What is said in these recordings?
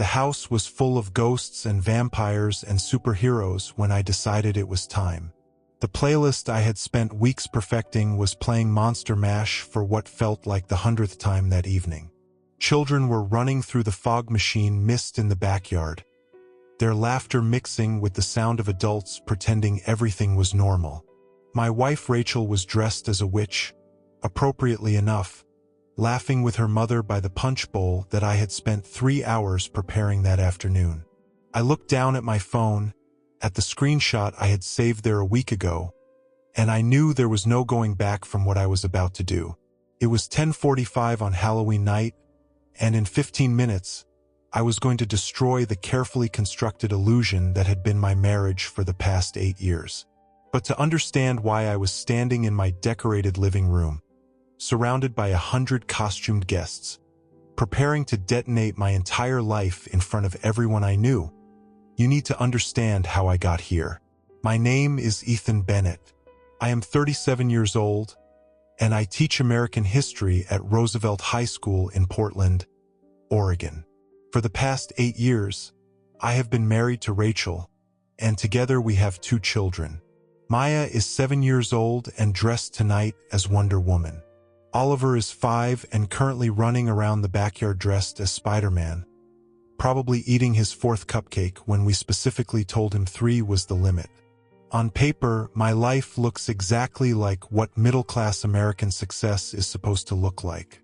The house was full of ghosts and vampires and superheroes when I decided it was time. The playlist I had spent weeks perfecting was playing Monster Mash for what felt like the 100th time that evening. Children were running through the fog machine mist in the backyard, their laughter mixing with the sound of adults pretending everything was normal. My wife Rachel was dressed as a witch, appropriately enough, laughing with her mother by the punch bowl that I had spent 3 hours preparing that afternoon. I looked down at my phone, at the screenshot I had saved there a week ago, and I knew there was no going back from what I was about to do. It was 10:45 on Halloween night, and in 15 minutes, I was going to destroy the carefully constructed illusion that had been my marriage for the past 8 years. But to understand why I was standing in my decorated living room, surrounded by 100 costumed guests, preparing to detonate my entire life in front of everyone I knew, you need to understand how I got here. My name is Ethan Bennett. I am 37 years old, and I teach American history at Roosevelt High School in Portland, Oregon. For the past 8 years, I have been married to Rachel, and together we have 2 children. Maya is 7 years old and dressed tonight as Wonder Woman. Oliver is 5 and currently running around the backyard dressed as Spider-Man, probably eating his 4th cupcake when we specifically told him 3 was the limit. On paper, my life looks exactly like what middle-class American success is supposed to look like.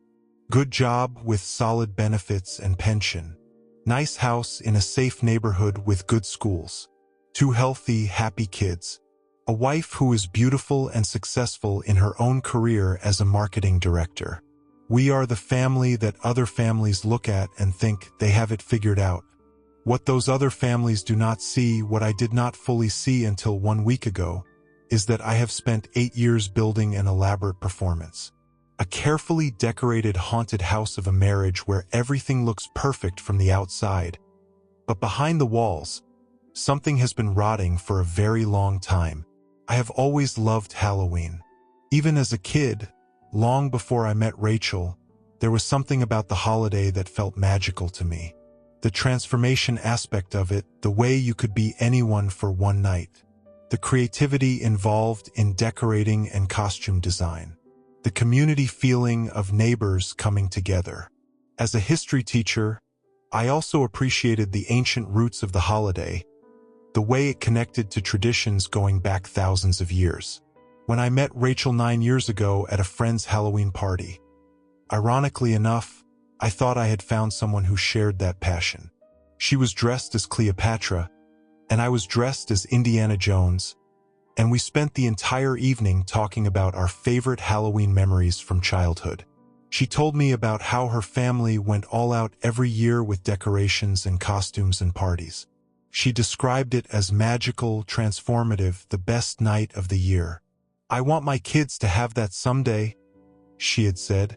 Good job with solid benefits and pension. Nice house in a safe neighborhood with good schools. 2 healthy, happy kids. A wife who is beautiful and successful in her own career as a marketing director. We are the family that other families look at and think they have it figured out. What those other families do not see, what I did not fully see until 1 week ago, is that I have spent 8 years building an elaborate performance. A carefully decorated haunted house of a marriage where everything looks perfect from the outside. But behind the walls, something has been rotting for a very long time. I have always loved Halloween. Even as a kid, long before I met Rachel, there was something about the holiday that felt magical to me. The transformation aspect of it, the way you could be anyone for one night. The creativity involved in decorating and costume design. The community feeling of neighbors coming together. As a history teacher, I also appreciated the ancient roots of the holiday, the way it connected to traditions going back thousands of years. When I met Rachel 9 years ago at a friend's Halloween party, ironically enough, I thought I had found someone who shared that passion. She was dressed as Cleopatra, and I was dressed as Indiana Jones, and we spent the entire evening talking about our favorite Halloween memories from childhood. She told me about how her family went all out every year with decorations and costumes and parties. She described it as magical, transformative, the best night of the year. I want my kids to have that someday, she had said,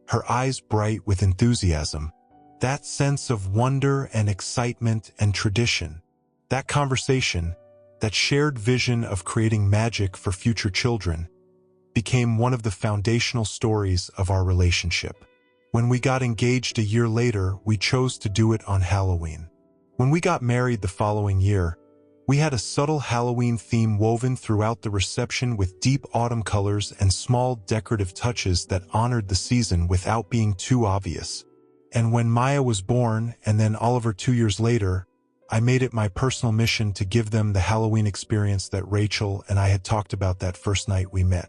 her eyes bright with enthusiasm. That sense of wonder and excitement and tradition. That conversation, that shared vision of creating magic for future children, became one of the foundational stories of our relationship. When we got engaged a year later, we chose to do it on Halloween. When we got married the following year, we had a subtle Halloween theme woven throughout the reception with deep autumn colors and small decorative touches that honored the season without being too obvious. And when Maya was born, and then Oliver 2 years later, I made it my personal mission to give them the Halloween experience that Rachel and I had talked about that first night we met.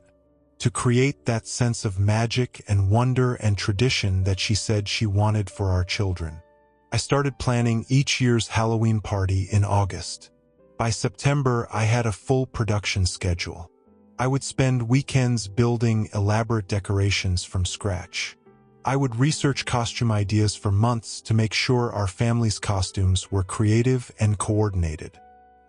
To create that sense of magic and wonder and tradition that she said she wanted for our children. I started planning each year's Halloween party in August. By September, I had a full production schedule. I would spend weekends building elaborate decorations from scratch. I would research costume ideas for months to make sure our family's costumes were creative and coordinated.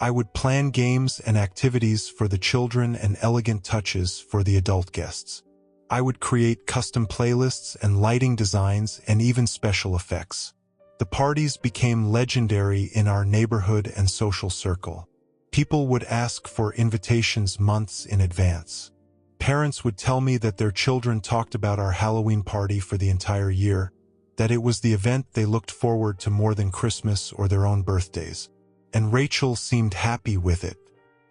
I would plan games and activities for the children and elegant touches for the adult guests. I would create custom playlists and lighting designs and even special effects. The parties became legendary in our neighborhood and social circle. People would ask for invitations months in advance. Parents would tell me that their children talked about our Halloween party for the entire year, that it was the event they looked forward to more than Christmas or their own birthdays. And Rachel seemed happy with it.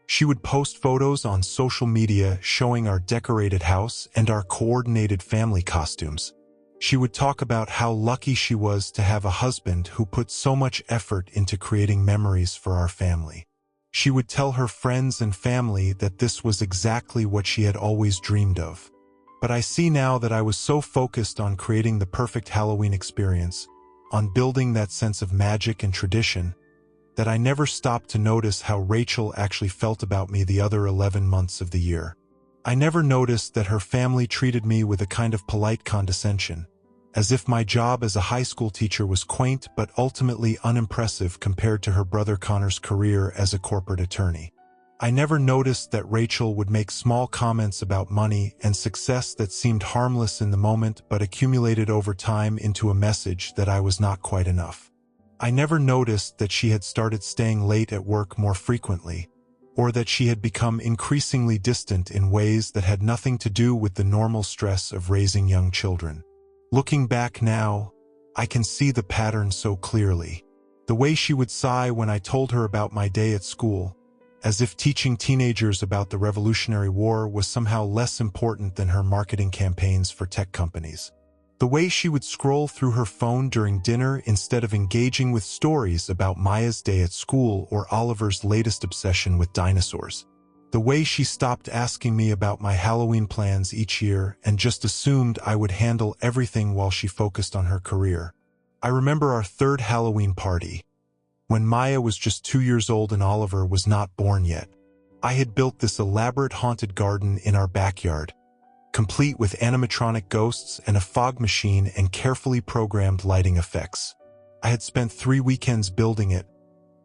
She would post photos on social media showing our decorated house and our coordinated family costumes. She would talk about how lucky she was to have a husband who put so much effort into creating memories for our family. She would tell her friends and family that this was exactly what she had always dreamed of. But I see now that I was so focused on creating the perfect Halloween experience, on building that sense of magic and tradition, that I never stopped to notice how Rachel actually felt about me the other 11 months of the year. I never noticed that her family treated me with a kind of polite condescension, as if my job as a high school teacher was quaint but ultimately unimpressive compared to her brother Connor's career as a corporate attorney. I never noticed that Rachel would make small comments about money and success that seemed harmless in the moment but accumulated over time into a message that I was not quite enough. I never noticed that she had started staying late at work more frequently, or that she had become increasingly distant in ways that had nothing to do with the normal stress of raising young children. Looking back now, I can see the pattern so clearly. The way she would sigh when I told her about my day at school, as if teaching teenagers about the Revolutionary War was somehow less important than her marketing campaigns for tech companies. The way she would scroll through her phone during dinner instead of engaging with stories about Maya's day at school or Oliver's latest obsession with dinosaurs. The way she stopped asking me about my Halloween plans each year and just assumed I would handle everything while she focused on her career. I remember our third Halloween party, when Maya was just 2 years old and Oliver was not born yet. I had built this elaborate haunted garden in our backyard, complete with animatronic ghosts and a fog machine and carefully programmed lighting effects. I had spent 3 weekends building it,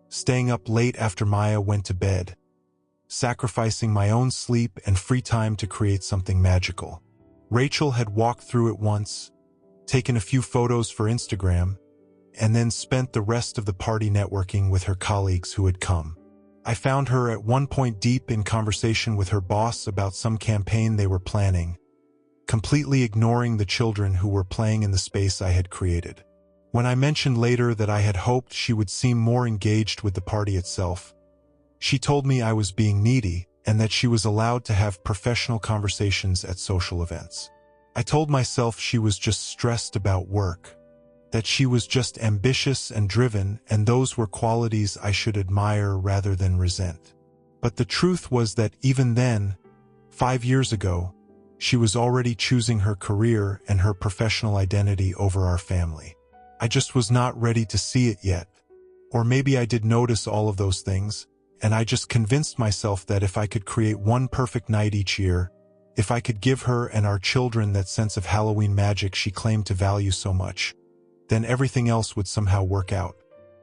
staying up late after Maya went to bed, sacrificing my own sleep and free time to create something magical. Rachel had walked through it once, taken a few photos for Instagram, and then spent the rest of the party networking with her colleagues who had come. I found her at one point deep in conversation with her boss about some campaign they were planning, completely ignoring the children who were playing in the space I had created. When I mentioned later that I had hoped she would seem more engaged with the party itself, she told me I was being needy and that she was allowed to have professional conversations at social events. I told myself she was just stressed about work, that she was just ambitious and driven, and those were qualities I should admire rather than resent. But the truth was that even then, 5 years ago, she was already choosing her career and her professional identity over our family. I just was not ready to see it yet. Or maybe I did notice all of those things, and I just convinced myself that if I could create one perfect night each year, if I could give her and our children that sense of Halloween magic she claimed to value so much, then everything else would somehow work out.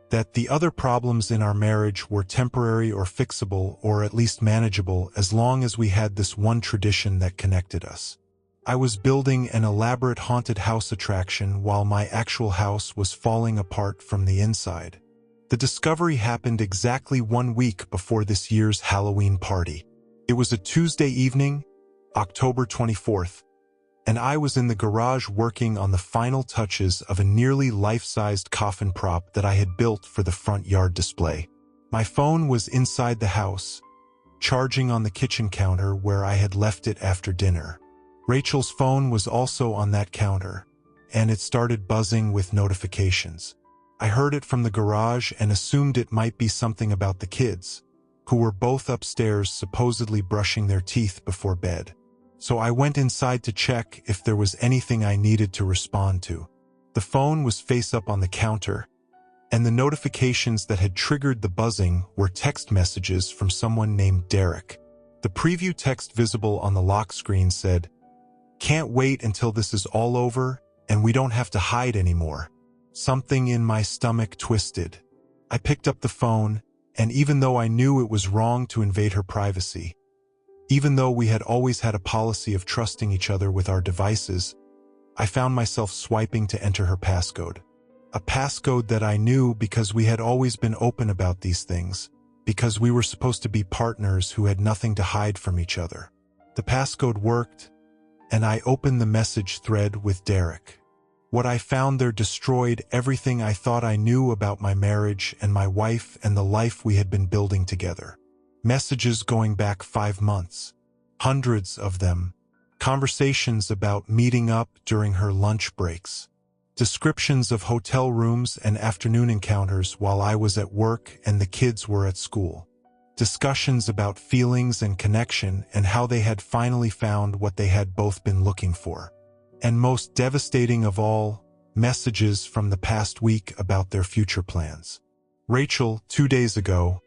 That the other problems in our marriage were temporary or fixable or at least manageable as long as we had this one tradition that connected us. I was building an elaborate haunted house attraction while my actual house was falling apart from the inside. The discovery happened exactly 1 week before this year's Halloween party. It was a Tuesday evening, October 24th, and I was in the garage working on the final touches of a nearly life-sized coffin prop that I had built for the front yard display. My phone was inside the house, charging on the kitchen counter where I had left it after dinner. Rachel's phone was also on that counter, and it started buzzing with notifications. I heard it from the garage and assumed it might be something about the kids, who were both upstairs supposedly brushing their teeth before bed. So I went inside to check if there was anything I needed to respond to. The phone was face up on the counter, and the notifications that had triggered the buzzing were text messages from someone named Derek. The preview text visible on the lock screen said, "Can't wait until this is all over and we don't have to hide anymore." Something in my stomach twisted. I picked up the phone, and even though I knew it was wrong to invade her privacy, even though we had always had a policy of trusting each other with our devices, I found myself swiping to enter her passcode. A passcode that I knew because we had always been open about these things, because we were supposed to be partners who had nothing to hide from each other. The passcode worked, and I opened the message thread with Derek. What I found there destroyed everything I thought I knew about my marriage and my wife and the life we had been building together. Messages going back 5 months. Hundreds of them. Conversations about meeting up during her lunch breaks. Descriptions of hotel rooms and afternoon encounters while I was at work and the kids were at school. Discussions about feelings and connection and how they had finally found what they had both been looking for. And most devastating of all, messages from the past week about their future plans. Rachel, 2 days ago,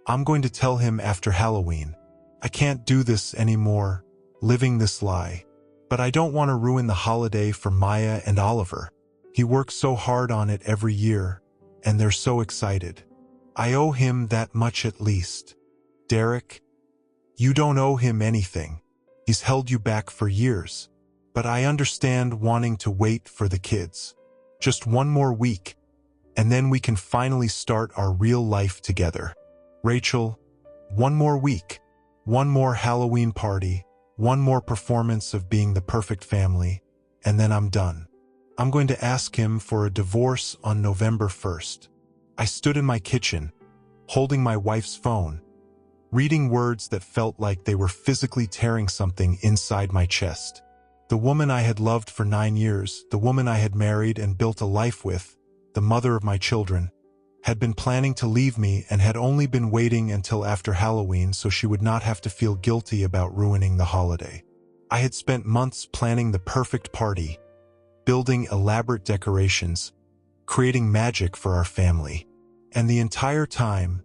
I'm going to tell him after Halloween. I can't do this anymore, living this lie. But I don't want to ruin the holiday for Maya and Oliver. He works so hard on it every year, and they're so excited. I owe him that much at least. Derek, you don't owe him anything. He's held you back for years. But I understand wanting to wait for the kids. Just 1 more week, and then we can finally start our real life together. Rachel, 1 more week, 1 more Halloween party, 1 more performance of being the perfect family, and then I'm done. I'm going to ask him for a divorce on November 1st. I stood in my kitchen, holding my wife's phone, reading words that felt like they were physically tearing something inside my chest. The woman I had loved for 9 years, the woman I had married and built a life with, the mother of my children, had been planning to leave me and had only been waiting until after Halloween so she would not have to feel guilty about ruining the holiday. I had spent months planning the perfect party, building elaborate decorations, creating magic for our family. And the entire time,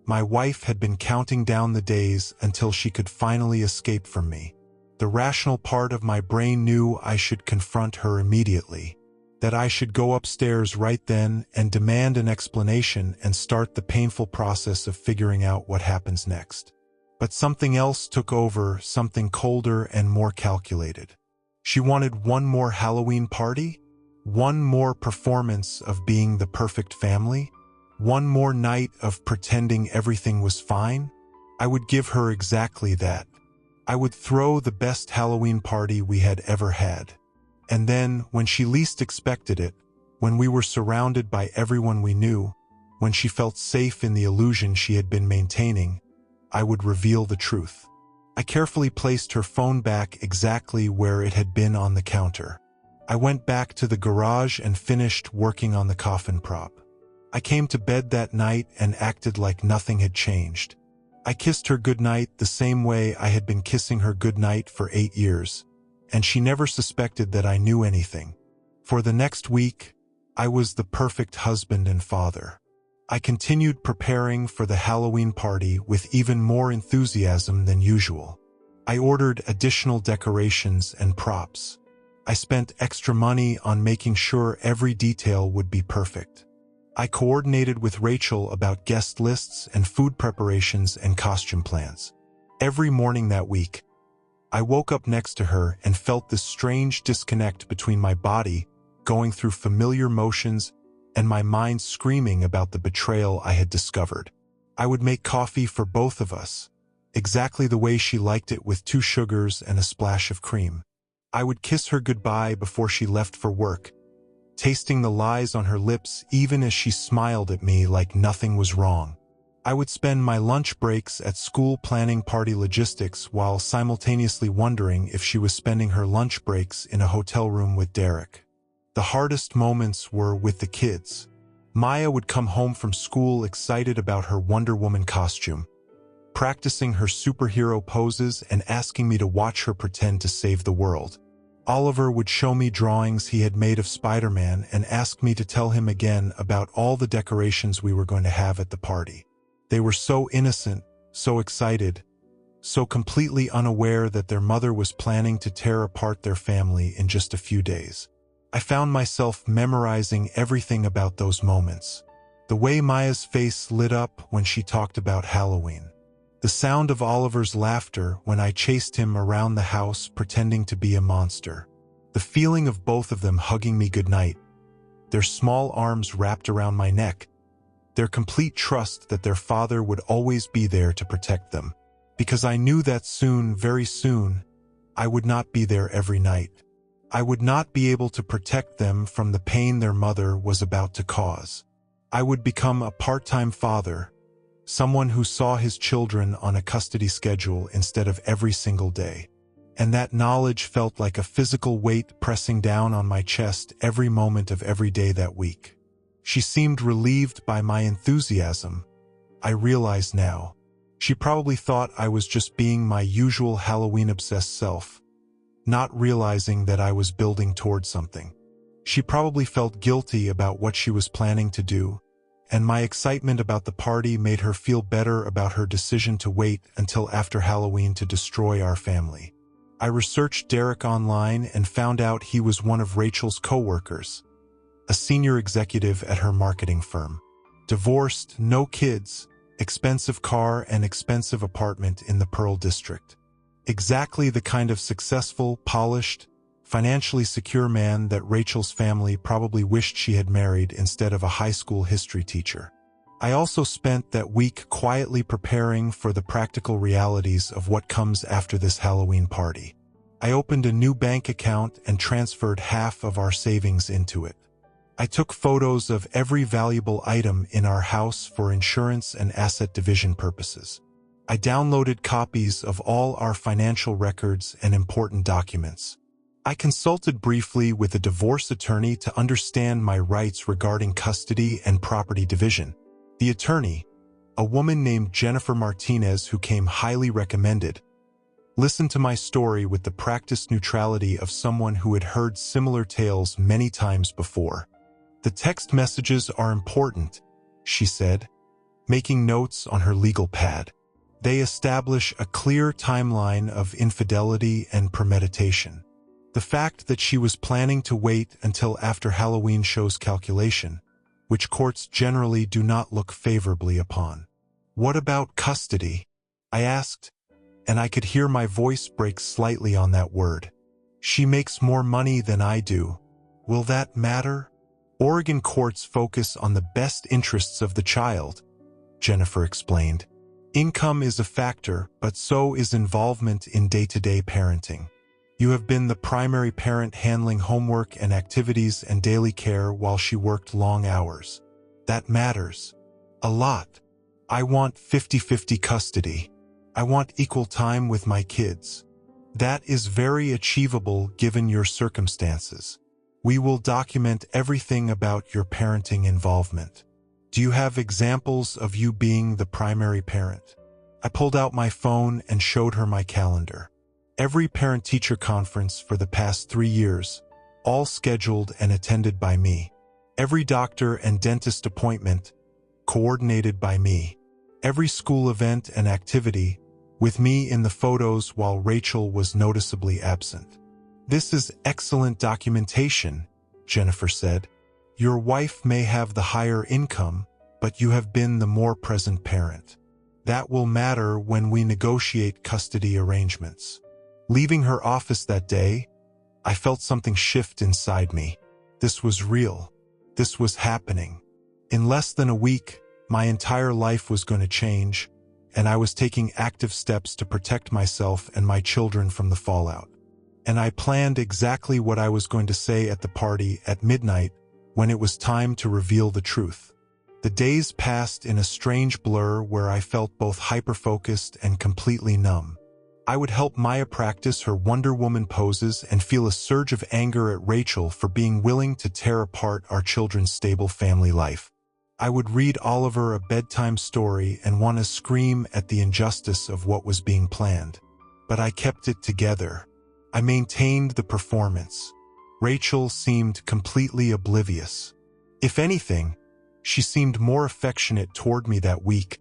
my wife had been counting down the days until she could finally escape from me. The rational part of my brain knew I should confront her immediately, that I should go upstairs right then and demand an explanation and start the painful process of figuring out what happens next. But something else took over, something colder and more calculated. She wanted 1 more Halloween party, 1 more performance of being the perfect family, 1 more night of pretending everything was fine. I would give her exactly that. I would throw the best Halloween party we had ever had. And then, when she least expected it, when we were surrounded by everyone we knew, when she felt safe in the illusion she had been maintaining, I would reveal the truth. I carefully placed her phone back exactly where it had been on the counter. I went back to the garage and finished working on the coffin prop. I came to bed that night and acted like nothing had changed. I kissed her goodnight the same way I had been kissing her goodnight for 8 years, and she never suspected that I knew anything. For the next week, I was the perfect husband and father. I continued preparing for the Halloween party with even more enthusiasm than usual. I ordered additional decorations and props. I spent extra money on making sure every detail would be perfect. I coordinated with Rachel about guest lists and food preparations and costume plans. Every morning that week, I woke up next to her and felt this strange disconnect between my body going through familiar motions and my mind screaming about the betrayal I had discovered. I would make coffee for both of us, exactly the way she liked it with 2 sugars and a splash of cream. I would kiss her goodbye before she left for work, tasting the lies on her lips even as she smiled at me like nothing was wrong. I would spend my lunch breaks at school planning party logistics while simultaneously wondering if she was spending her lunch breaks in a hotel room with Derek. The hardest moments were with the kids. Maya would come home from school excited about her Wonder Woman costume, practicing her superhero poses and asking me to watch her pretend to save the world. Oliver would show me drawings he had made of Spider-Man and ask me to tell him again about all the decorations we were going to have at the party. They were so innocent, so excited, so completely unaware that their mother was planning to tear apart their family in just a few days. I found myself memorizing everything about those moments. The way Maya's face lit up when she talked about Halloween. The sound of Oliver's laughter when I chased him around the house pretending to be a monster. The feeling of both of them hugging me goodnight, their small arms wrapped around my neck, their complete trust that their father would always be there to protect them. Because I knew that soon, very soon, I would not be there every night. I would not be able to protect them from the pain their mother was about to cause. I would become a part-time father, someone who saw his children on a custody schedule instead of every single day. And that knowledge felt like a physical weight pressing down on my chest every moment of every day that week. She seemed relieved by my enthusiasm. I realize now. She probably thought I was just being my usual Halloween-obsessed self, not realizing that I was building towards something. She probably felt guilty about what she was planning to do, and my excitement about the party made her feel better about her decision to wait until after Halloween to destroy our family. I researched Derek online and found out he was one of Rachel's co-workers, a senior executive at her marketing firm. Divorced, no kids, expensive car and expensive apartment in the Pearl District. Exactly the kind of successful, polished, financially secure man that Rachel's family probably wished she had married instead of a high school history teacher. I also spent that week quietly preparing for the practical realities of what comes after this Halloween party. I opened a new bank account and transferred half of our savings into it. I took photos of every valuable item in our house for insurance and asset division purposes. I downloaded copies of all our financial records and important documents. I consulted briefly with a divorce attorney to understand my rights regarding custody and property division. The attorney, a woman named Jennifer Martinez who came highly recommended, listened to my story with the practiced neutrality of someone who had heard similar tales many times before. The text messages are important, she said, making notes on her legal pad. They establish a clear timeline of infidelity and premeditation. The fact that she was planning to wait until after Halloween shows calculation, which courts generally do not look favorably upon. What about custody? I asked, and I could hear my voice break slightly on that word. She makes more money than I do. Will that matter? Oregon courts focus on the best interests of the child, Jennifer explained. Income is a factor, but so is involvement in day-to-day parenting. You have been the primary parent handling homework and activities and daily care while she worked long hours. That matters. A lot. I want 50-50 custody. I want equal time with my kids. That is very achievable given your circumstances. We will document everything about your parenting involvement. Do you have examples of you being the primary parent? I pulled out my phone and showed her my calendar. Every parent-teacher conference for the past 3 years, all scheduled and attended by me. Every doctor and dentist appointment, coordinated by me. Every school event and activity, with me in the photos while Rachel was noticeably absent. This is excellent documentation, Jennifer said. Your wife may have the higher income, but you have been the more present parent. That will matter when we negotiate custody arrangements. Leaving her office that day, I felt something shift inside me. This was real. This was happening. In less than a week, my entire life was going to change, and I was taking active steps to protect myself and my children from the fallout. And I planned exactly what I was going to say at the party at midnight when it was time to reveal the truth. The days passed in a strange blur where I felt both hyper-focused and completely numb. I would help Maya practice her Wonder Woman poses and feel a surge of anger at Rachel for being willing to tear apart our children's stable family life. I would read Oliver a bedtime story and want to scream at the injustice of what was being planned. But I kept it together. I maintained the performance. Rachel seemed completely oblivious. If anything, she seemed more affectionate toward me that week,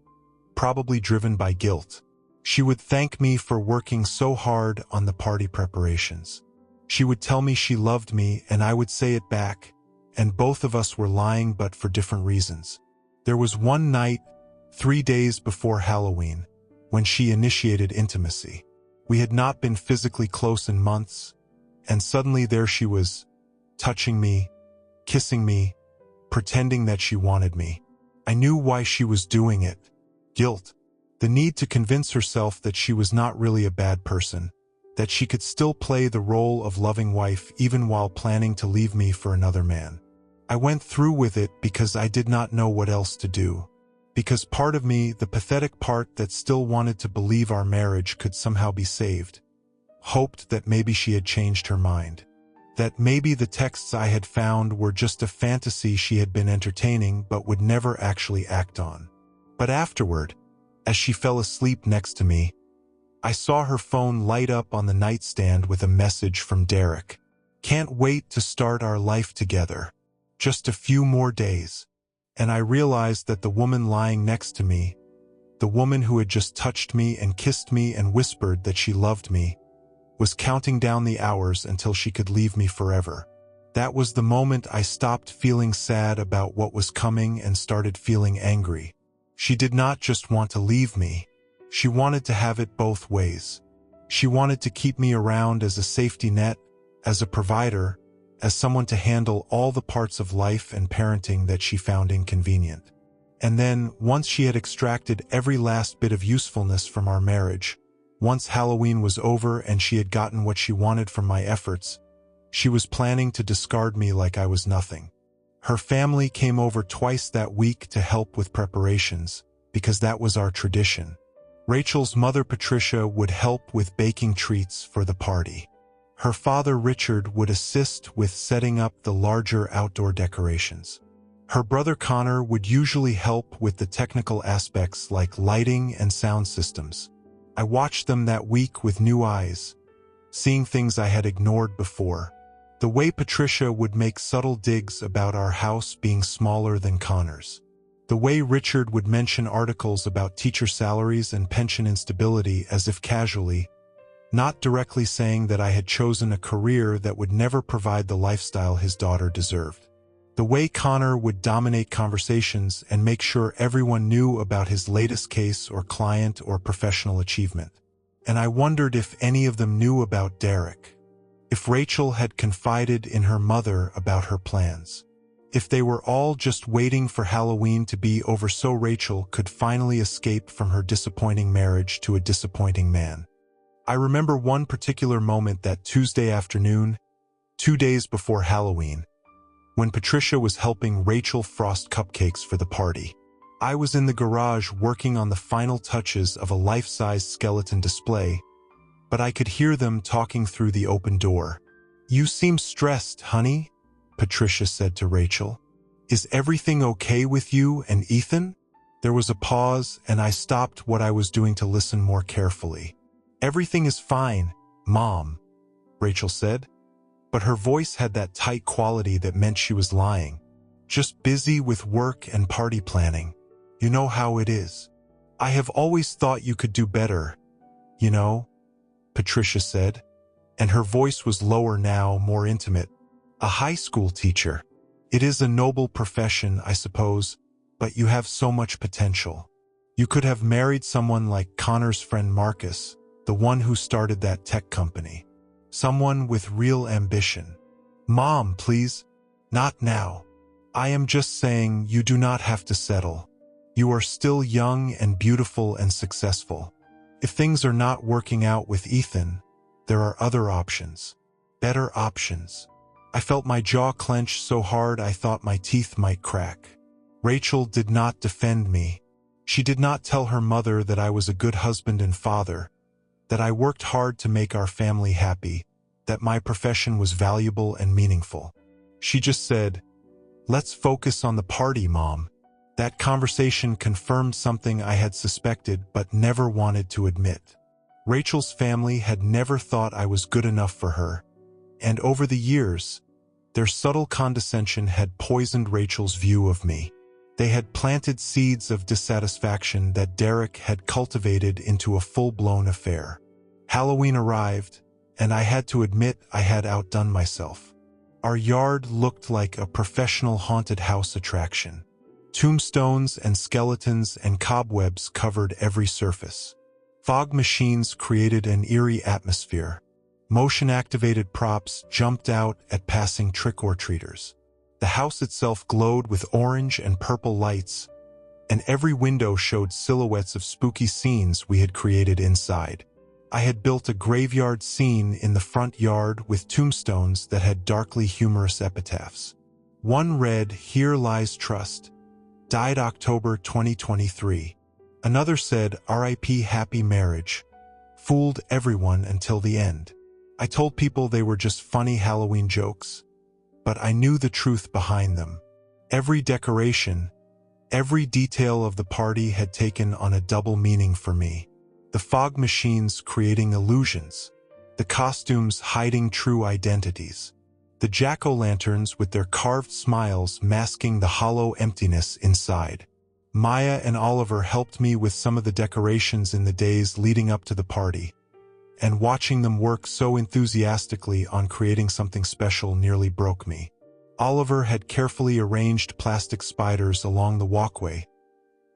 probably driven by guilt. She would thank me for working so hard on the party preparations. She would tell me she loved me and I would say it back, and both of us were lying but for different reasons. There was one night, 3 days before Halloween, when she initiated intimacy. We had not been physically close in months, and suddenly there she was, touching me, kissing me, pretending that she wanted me. I knew why she was doing it. Guilt. The need to convince herself that she was not really a bad person, that she could still play the role of loving wife even while planning to leave me for another man. I went through with it because I did not know what else to do. Because part of me, the pathetic part that still wanted to believe our marriage could somehow be saved, hoped that maybe she had changed her mind. That maybe the texts I had found were just a fantasy she had been entertaining but would never actually act on. But afterward, as she fell asleep next to me, I saw her phone light up on the nightstand with a message from Derek. "Can't wait to start our life together. Just a few more days." And I realized that the woman lying next to me, the woman who had just touched me and kissed me and whispered that she loved me, was counting down the hours until she could leave me forever. That was the moment I stopped feeling sad about what was coming and started feeling angry. She did not just want to leave me. She wanted to have it both ways. She wanted to keep me around as a safety net, as a provider, as someone to handle all the parts of life and parenting that she found inconvenient. And then, once she had extracted every last bit of usefulness from our marriage, once Halloween was over and she had gotten what she wanted from my efforts, she was planning to discard me like I was nothing. Her family came over twice that week to help with preparations, because that was our tradition. Rachel's mother Patricia would help with baking treats for the party. Her father Richard would assist with setting up the larger outdoor decorations. Her brother Connor would usually help with the technical aspects like lighting and sound systems. I watched them that week with new eyes, seeing things I had ignored before. The way Patricia would make subtle digs about our house being smaller than Connor's. The way Richard would mention articles about teacher salaries and pension instability as if casually, not directly saying that I had chosen a career that would never provide the lifestyle his daughter deserved. The way Connor would dominate conversations and make sure everyone knew about his latest case or client or professional achievement. And I wondered if any of them knew about Derek. If Rachel had confided in her mother about her plans. If they were all just waiting for Halloween to be over so Rachel could finally escape from her disappointing marriage to a disappointing man. I remember one particular moment that Tuesday afternoon, 2 days before Halloween, when Patricia was helping Rachel frost cupcakes for the party. I was in the garage working on the final touches of a life-size skeleton display, but I could hear them talking through the open door. "You seem stressed, honey," Patricia said to Rachel. "Is everything okay with you and Ethan?" There was a pause, and I stopped what I was doing to listen more carefully. "Everything is fine, Mom," Rachel said, but her voice had that tight quality that meant she was lying. "Just busy with work and party planning. You know how it is. I have always thought you could do better, you know," Patricia said, and her voice was lower now, more intimate. "A high school teacher. It is a noble profession, I suppose, but you have so much potential. You could have married someone like Connor's friend Marcus, the one who started that tech company. Someone with real ambition." "Mom, please. Not now. I am just saying you do not have to settle. You are still young and beautiful and successful. If things are not working out with Ethan, there are other options. Better options." I felt my jaw clench so hard I thought my teeth might crack. Rachel did not defend me. She did not tell her mother that I was a good husband and father, that I worked hard to make our family happy, that my profession was valuable and meaningful. She just said, "Let's focus on the party, Mom." That conversation confirmed something I had suspected but never wanted to admit. Rachel's family had never thought I was good enough for her, and over the years, their subtle condescension had poisoned Rachel's view of me. They had planted seeds of dissatisfaction that Derek had cultivated into a full-blown affair. Halloween arrived, and I had to admit I had outdone myself. Our yard looked like a professional haunted house attraction. Tombstones and skeletons and cobwebs covered every surface. Fog machines created an eerie atmosphere. Motion-activated props jumped out at passing trick-or-treaters. The house itself glowed with orange and purple lights, and every window showed silhouettes of spooky scenes we had created inside. I had built a graveyard scene in the front yard with tombstones that had darkly humorous epitaphs. One read, "Here lies trust. Died October 2023. Another said, "R.I.P. Happy Marriage. Fooled everyone until the end." I told people they were just funny Halloween jokes, but I knew the truth behind them. Every decoration, every detail of the party had taken on a double meaning for me. The fog machines creating illusions, the costumes hiding true identities, the jack-o'-lanterns with their carved smiles masking the hollow emptiness inside. Maya and Oliver helped me with some of the decorations in the days leading up to the party, and watching them work so enthusiastically on creating something special nearly broke me. Oliver had carefully arranged plastic spiders along the walkway,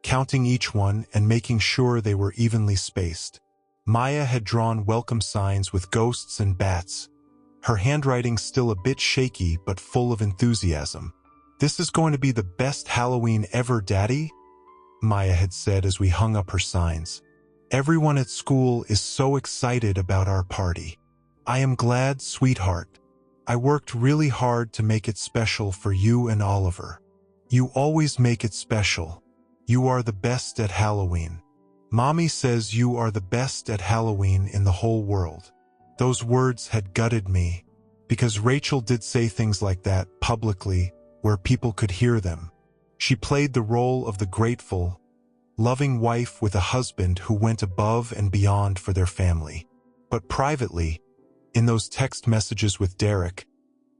counting each one and making sure they were evenly spaced. Maya had drawn welcome signs with ghosts and bats, her handwriting still a bit shaky but full of enthusiasm. "This is going to be the best Halloween ever, Daddy," Maya had said as we hung up her signs. "Everyone at school is so excited about our party. I am glad, sweetheart. I worked really hard to make it special for you and Oliver. You always make it special. You are the best at Halloween. Mommy says you are the best at Halloween in the whole world." Those words had gutted me, because Rachel did say things like that publicly where people could hear them. She played the role of the grateful, loving wife with a husband who went above and beyond for their family. But privately, in those text messages with Derek,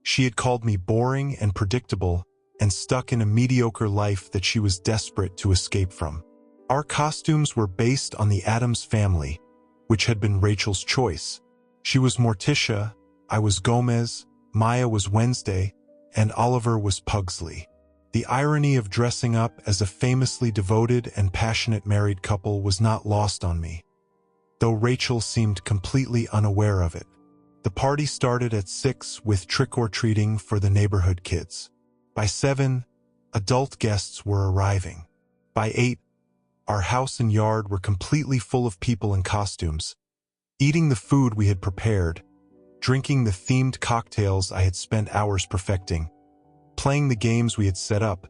she had called me boring and predictable and stuck in a mediocre life that she was desperate to escape from. Our costumes were based on the Addams family, which had been Rachel's choice. She was Morticia, I was Gomez, Maya was Wednesday, and Oliver was Pugsley. The irony of dressing up as a famously devoted and passionate married couple was not lost on me, though Rachel seemed completely unaware of it. The party started at 6 with trick-or-treating for the neighborhood kids. By 7, adult guests were arriving. By 8, our house and yard were completely full of people in costumes, eating the food we had prepared, drinking the themed cocktails I had spent hours perfecting, playing the games we had set up,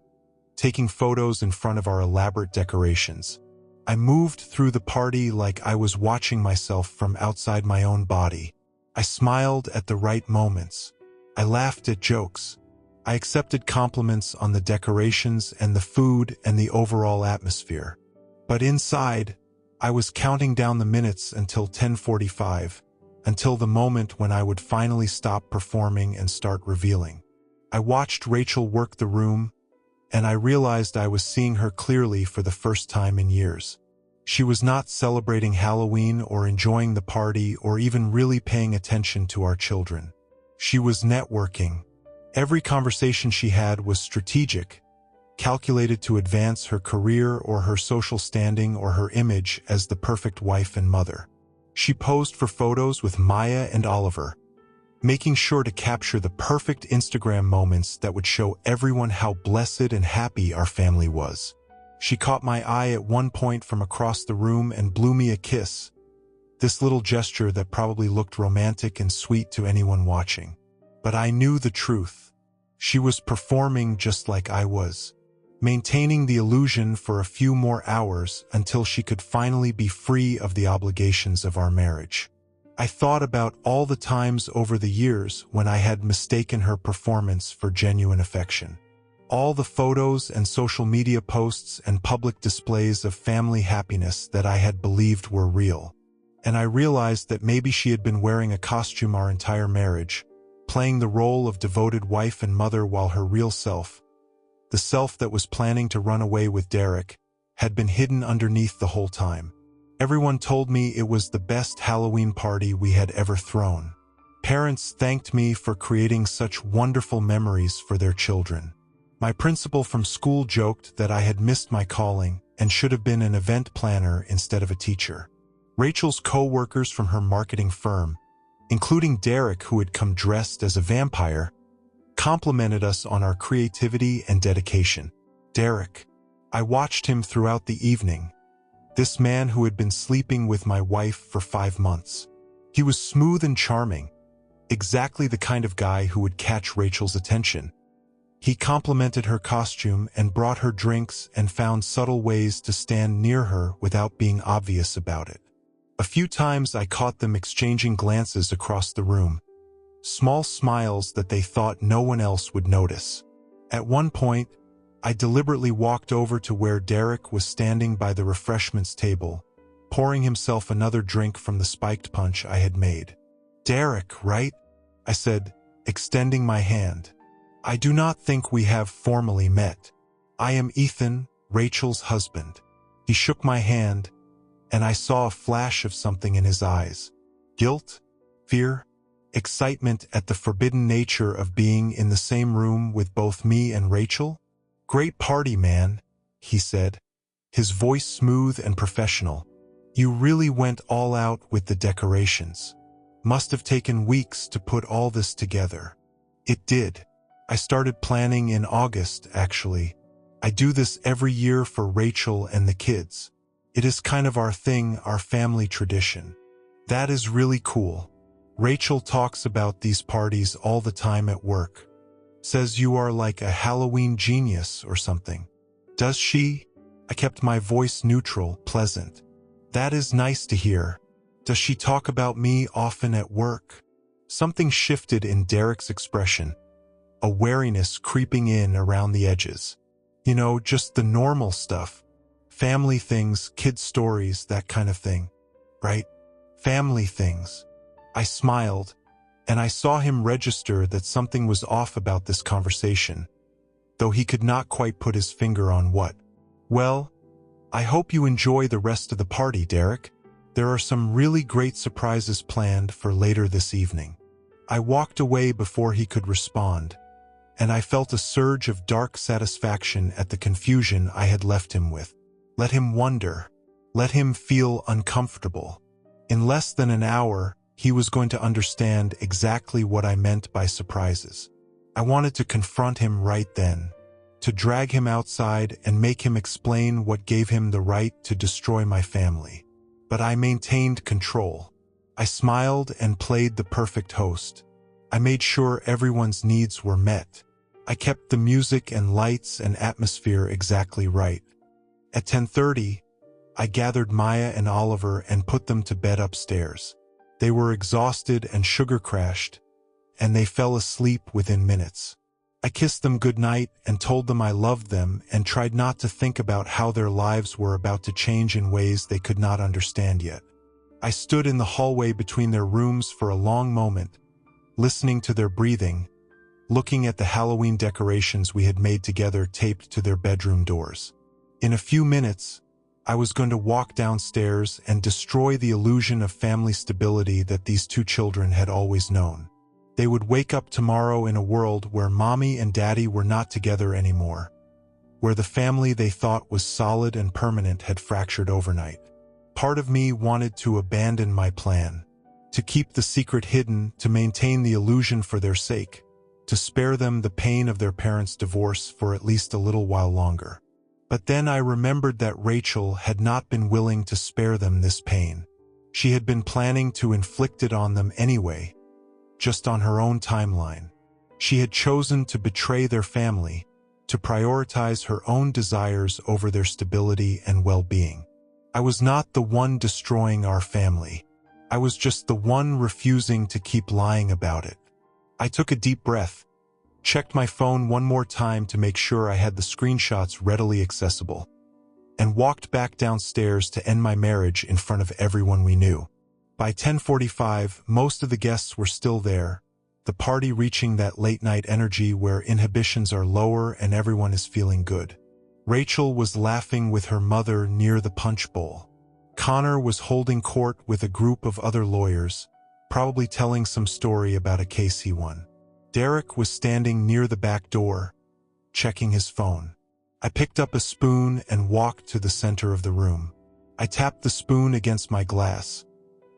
taking photos in front of our elaborate decorations. I moved through the party like I was watching myself from outside my own body. I smiled at the right moments. I laughed at jokes. I accepted compliments on the decorations and the food and the overall atmosphere. But inside, I was counting down the minutes until 10:45, until the moment when I would finally stop performing and start revealing. I watched Rachel work the room, and I realized I was seeing her clearly for the first time in years. She was not celebrating Halloween or enjoying the party or even really paying attention to our children. She was networking. Every conversation she had was strategic, calculated to advance her career or her social standing or her image as the perfect wife and mother. She posed for photos with Maya and Oliver, making sure to capture the perfect Instagram moments that would show everyone how blessed and happy our family was. She caught my eye at one point from across the room and blew me a kiss, this little gesture that probably looked romantic and sweet to anyone watching. But I knew the truth. She was performing just like I was, maintaining the illusion for a few more hours until she could finally be free of the obligations of our marriage. I thought about all the times over the years when I had mistaken her performance for genuine affection. All the photos and social media posts and public displays of family happiness that I had believed were real. And I realized that maybe she had been wearing a costume our entire marriage, playing the role of devoted wife and mother while her real self, the self that was planning to run away with Derek, had been hidden underneath the whole time. Everyone told me it was the best Halloween party we had ever thrown. Parents thanked me for creating such wonderful memories for their children. My principal from school joked that I had missed my calling and should have been an event planner instead of a teacher. Rachel's co-workers from her marketing firm, including Derek, who had come dressed as a vampire, complimented us on our creativity and dedication. Derek. I watched him throughout the evening, This man who had been sleeping with my wife for 5 months. He was smooth and charming, exactly the kind of guy who would catch Rachel's attention. He complimented her costume and brought her drinks and found subtle ways to stand near her without being obvious about it. A few times I caught them exchanging glances across the room, small smiles that they thought no one else would notice. At one point, I deliberately walked over to where Derek was standing by the refreshments table, pouring himself another drink from the spiked punch I had made. "Derek, right?" I said, extending my hand. "I do not think we have formally met. I am Ethan, Rachel's husband." He shook my hand, and I saw a flash of something in his eyes. Guilt? Fear? Excitement at the forbidden nature of being in the same room with both me and Rachel? "Great party, man," he said, his voice smooth and professional. "You really went all out with the decorations. Must have taken weeks to put all this together." It did. I started planning in August, actually. I do this every year for Rachel and the kids. It is kind of our thing, our family tradition. That is really cool. Rachel talks about these parties all the time at work. Says you are like a Halloween genius or something. Does she? I kept my voice neutral, pleasant. That is nice to hear. Does she talk about me often at work? Something shifted in Derek's expression, a wariness creeping in around the edges. You know, just the normal stuff. Family things, kid stories, that kind of thing. Right? Family things. I smiled, and I saw him register that something was off about this conversation, though he could not quite put his finger on what. "Well, I hope you enjoy the rest of the party, Derek. There are some really great surprises planned for later this evening." I walked away before he could respond, and I felt a surge of dark satisfaction at the confusion I had left him with. Let him wonder. Let him feel uncomfortable. In less than an hour, he was going to understand exactly what I meant by surprises. I wanted to confront him right then, to drag him outside and make him explain what gave him the right to destroy my family. But I maintained control. I smiled and played the perfect host. I made sure everyone's needs were met. I kept the music and lights and atmosphere exactly right. At 10:30, I gathered Maya and Oliver and put them to bed upstairs. They were exhausted and sugar-crashed, and they fell asleep within minutes. I kissed them goodnight and told them I loved them and tried not to think about how their lives were about to change in ways they could not understand yet. I stood in the hallway between their rooms for a long moment, listening to their breathing, looking at the Halloween decorations we had made together taped to their bedroom doors. In a few minutes, I was going to walk downstairs and destroy the illusion of family stability that these two children had always known. They would wake up tomorrow in a world where mommy and daddy were not together anymore, where the family they thought was solid and permanent had fractured overnight. Part of me wanted to abandon my plan, to keep the secret hidden, to maintain the illusion for their sake, to spare them the pain of their parents' divorce for at least a little while longer. But then I remembered that Rachel had not been willing to spare them this pain. She had been planning to inflict it on them anyway, just on her own timeline. She had chosen to betray their family, to prioritize her own desires over their stability and well-being. I was not the one destroying our family. I was just the one refusing to keep lying about it. I took a deep breath, checked my phone one more time to make sure I had the screenshots readily accessible, and walked back downstairs to end my marriage in front of everyone we knew. By 10:45, most of the guests were still there, the party reaching that late-night energy where inhibitions are lower and everyone is feeling good. Rachel was laughing with her mother near the punch bowl. Connor was holding court with a group of other lawyers, probably telling some story about a case he won. Derek was standing near the back door, checking his phone. I picked up a spoon and walked to the center of the room. I tapped the spoon against my glass,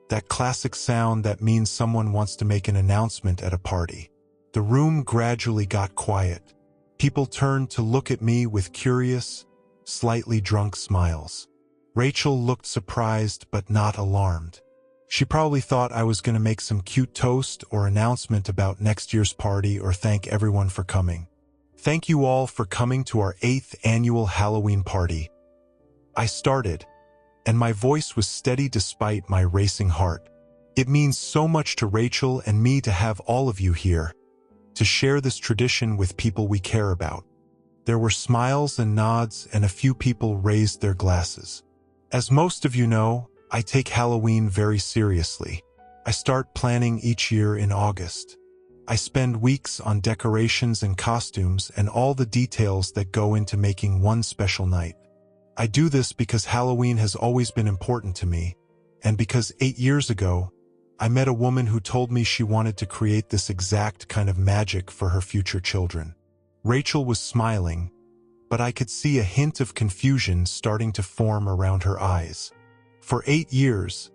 that classic sound that means someone wants to make an announcement at a party. The room gradually got quiet. People turned to look at me with curious, slightly drunk smiles. Rachel looked surprised but not alarmed. She probably thought I was going to make some cute toast or announcement about next year's party or thank everyone for coming. Thank you all for coming to our 8th annual Halloween party. I started, and my voice was steady despite my racing heart. It means so much to Rachel and me to have all of you here, to share this tradition with people we care about. There were smiles and nods, and a few people raised their glasses. As most of you know, I take Halloween very seriously. I start planning each year in August. I spend weeks on decorations and costumes and all the details that go into making one special night. I do this because Halloween has always been important to me, and because 8 years ago, I met a woman who told me she wanted to create this exact kind of magic for her future children. Rachel was smiling, but I could see a hint of confusion starting to form around her eyes. For 8 years,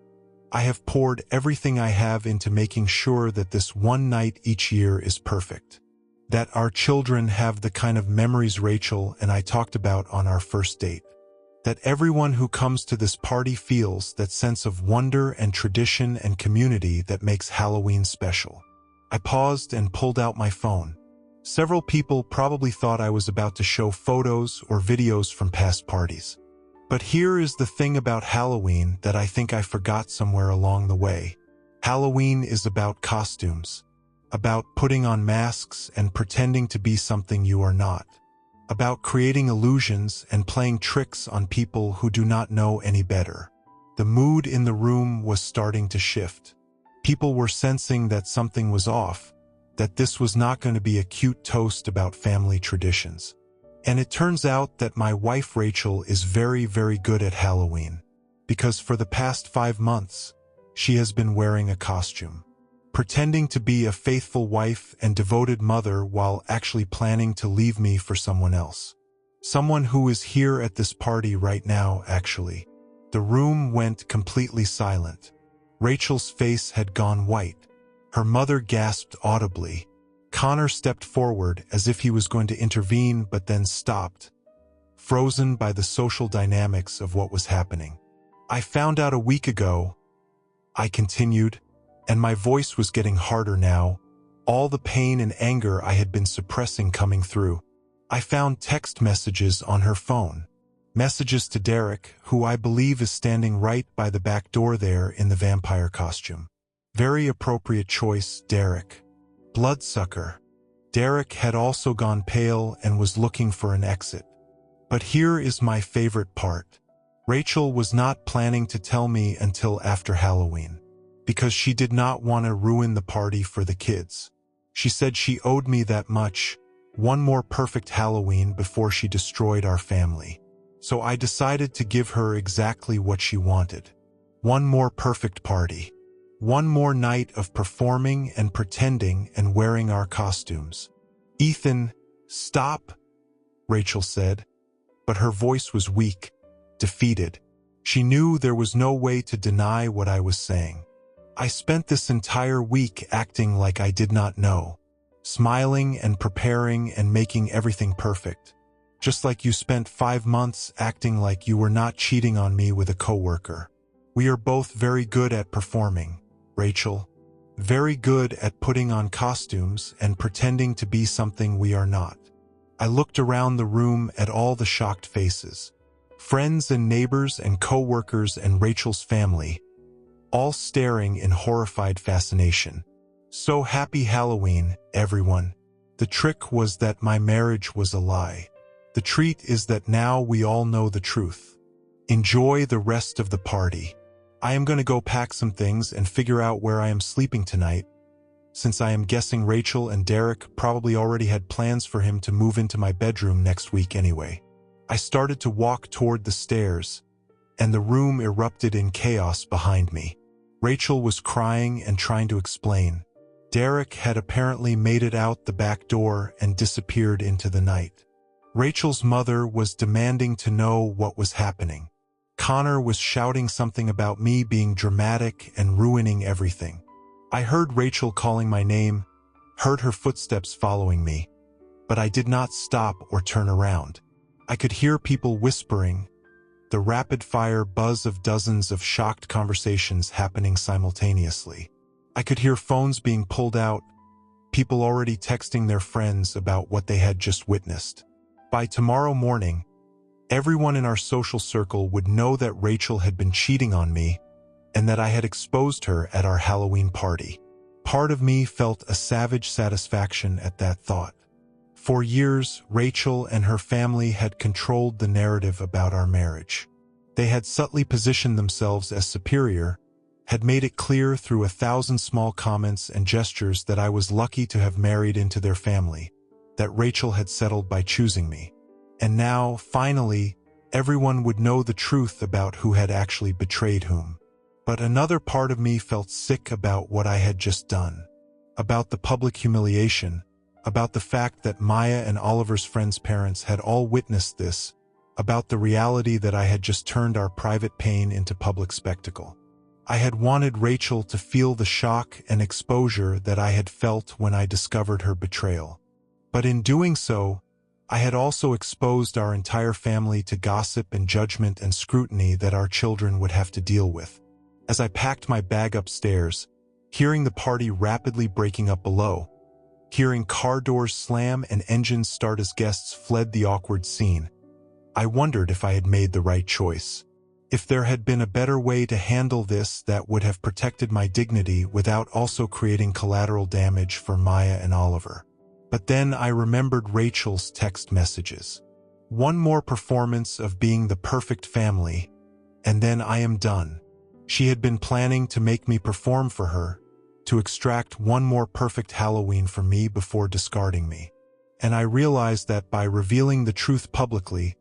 I have poured everything I have into making sure that this one night each year is perfect. That our children have the kind of memories Rachel and I talked about on our first date. That everyone who comes to this party feels that sense of wonder and tradition and community that makes Halloween special. I paused and pulled out my phone. Several people probably thought I was about to show photos or videos from past parties. But here is the thing about Halloween that I think I forgot somewhere along the way. Halloween is about costumes, about putting on masks and pretending to be something you are not, about creating illusions and playing tricks on people who do not know any better. The mood in the room was starting to shift. People were sensing that something was off, that this was not going to be a cute toast about family traditions. And it turns out that my wife Rachel is very, very good at Halloween, because for the past 5 months, she has been wearing a costume, pretending to be a faithful wife and devoted mother while actually planning to leave me for someone else. Someone who is here at this party right now, actually. The room went completely silent. Rachel's face had gone white. Her mother gasped audibly. Connor stepped forward as if he was going to intervene but then stopped, frozen by the social dynamics of what was happening. I found out a week ago, I continued, and my voice was getting harder now, all the pain and anger I had been suppressing coming through. I found text messages on her phone, messages to Derek, who I believe is standing right by the back door there in the vampire costume. Very appropriate choice, Derek. Bloodsucker. Derek had also gone pale and was looking for an exit. But here is my favorite part. Rachel was not planning to tell me until after Halloween, because she did not want to ruin the party for the kids. She said she owed me that much, one more perfect Halloween before she destroyed our family. So I decided to give her exactly what she wanted. One more perfect party. One more night of performing and pretending and wearing our costumes. Ethan, stop, Rachel said, but her voice was weak, defeated. She knew there was no way to deny what I was saying. I spent this entire week acting like I did not know, smiling and preparing and making everything perfect. Just like you spent 5 months acting like you were not cheating on me with a coworker. We are both very good at performing. Rachel, very good at putting on costumes and pretending to be something we are not. I looked around the room at all the shocked faces. Friends and neighbors and co-workers and Rachel's family, all staring in horrified fascination. So happy Halloween, everyone. The trick was that my marriage was a lie. The treat is that now we all know the truth. Enjoy the rest of the party. I am going to go pack some things and figure out where I am sleeping tonight, since I am guessing Rachel and Derek probably already had plans for him to move into my bedroom next week anyway. I started to walk toward the stairs, and the room erupted in chaos behind me. Rachel was crying and trying to explain. Derek had apparently made it out the back door and disappeared into the night. Rachel's mother was demanding to know what was happening. Connor was shouting something about me being dramatic and ruining everything. I heard Rachel calling my name, heard her footsteps following me, but I did not stop or turn around. I could hear people whispering, the rapid-fire buzz of dozens of shocked conversations happening simultaneously. I could hear phones being pulled out, people already texting their friends about what they had just witnessed. By tomorrow morning, everyone in our social circle would know that Rachel had been cheating on me and that I had exposed her at our Halloween party. Part of me felt a savage satisfaction at that thought. For years, Rachel and her family had controlled the narrative about our marriage. They had subtly positioned themselves as superior, had made it clear through 1,000 small comments and gestures that I was lucky to have married into their family, that Rachel had settled by choosing me. And now, finally, everyone would know the truth about who had actually betrayed whom. But another part of me felt sick about what I had just done, about the public humiliation, about the fact that Maya and Oliver's friends' parents had all witnessed this, about the reality that I had just turned our private pain into public spectacle. I had wanted Rachel to feel the shock and exposure that I had felt when I discovered her betrayal. But in doing so, I had also exposed our entire family to gossip and judgment and scrutiny that our children would have to deal with. As I packed my bag upstairs, hearing the party rapidly breaking up below, hearing car doors slam and engines start as guests fled the awkward scene, I wondered if I had made the right choice. If there had been a better way to handle this that would have protected my dignity without also creating collateral damage for Maya and Oliver. But then I remembered Rachel's text messages. One more performance of being the perfect family, and then I am done. She had been planning to make me perform for her, to extract one more perfect Halloween from me before discarding me. And I realized that by revealing the truth publicly,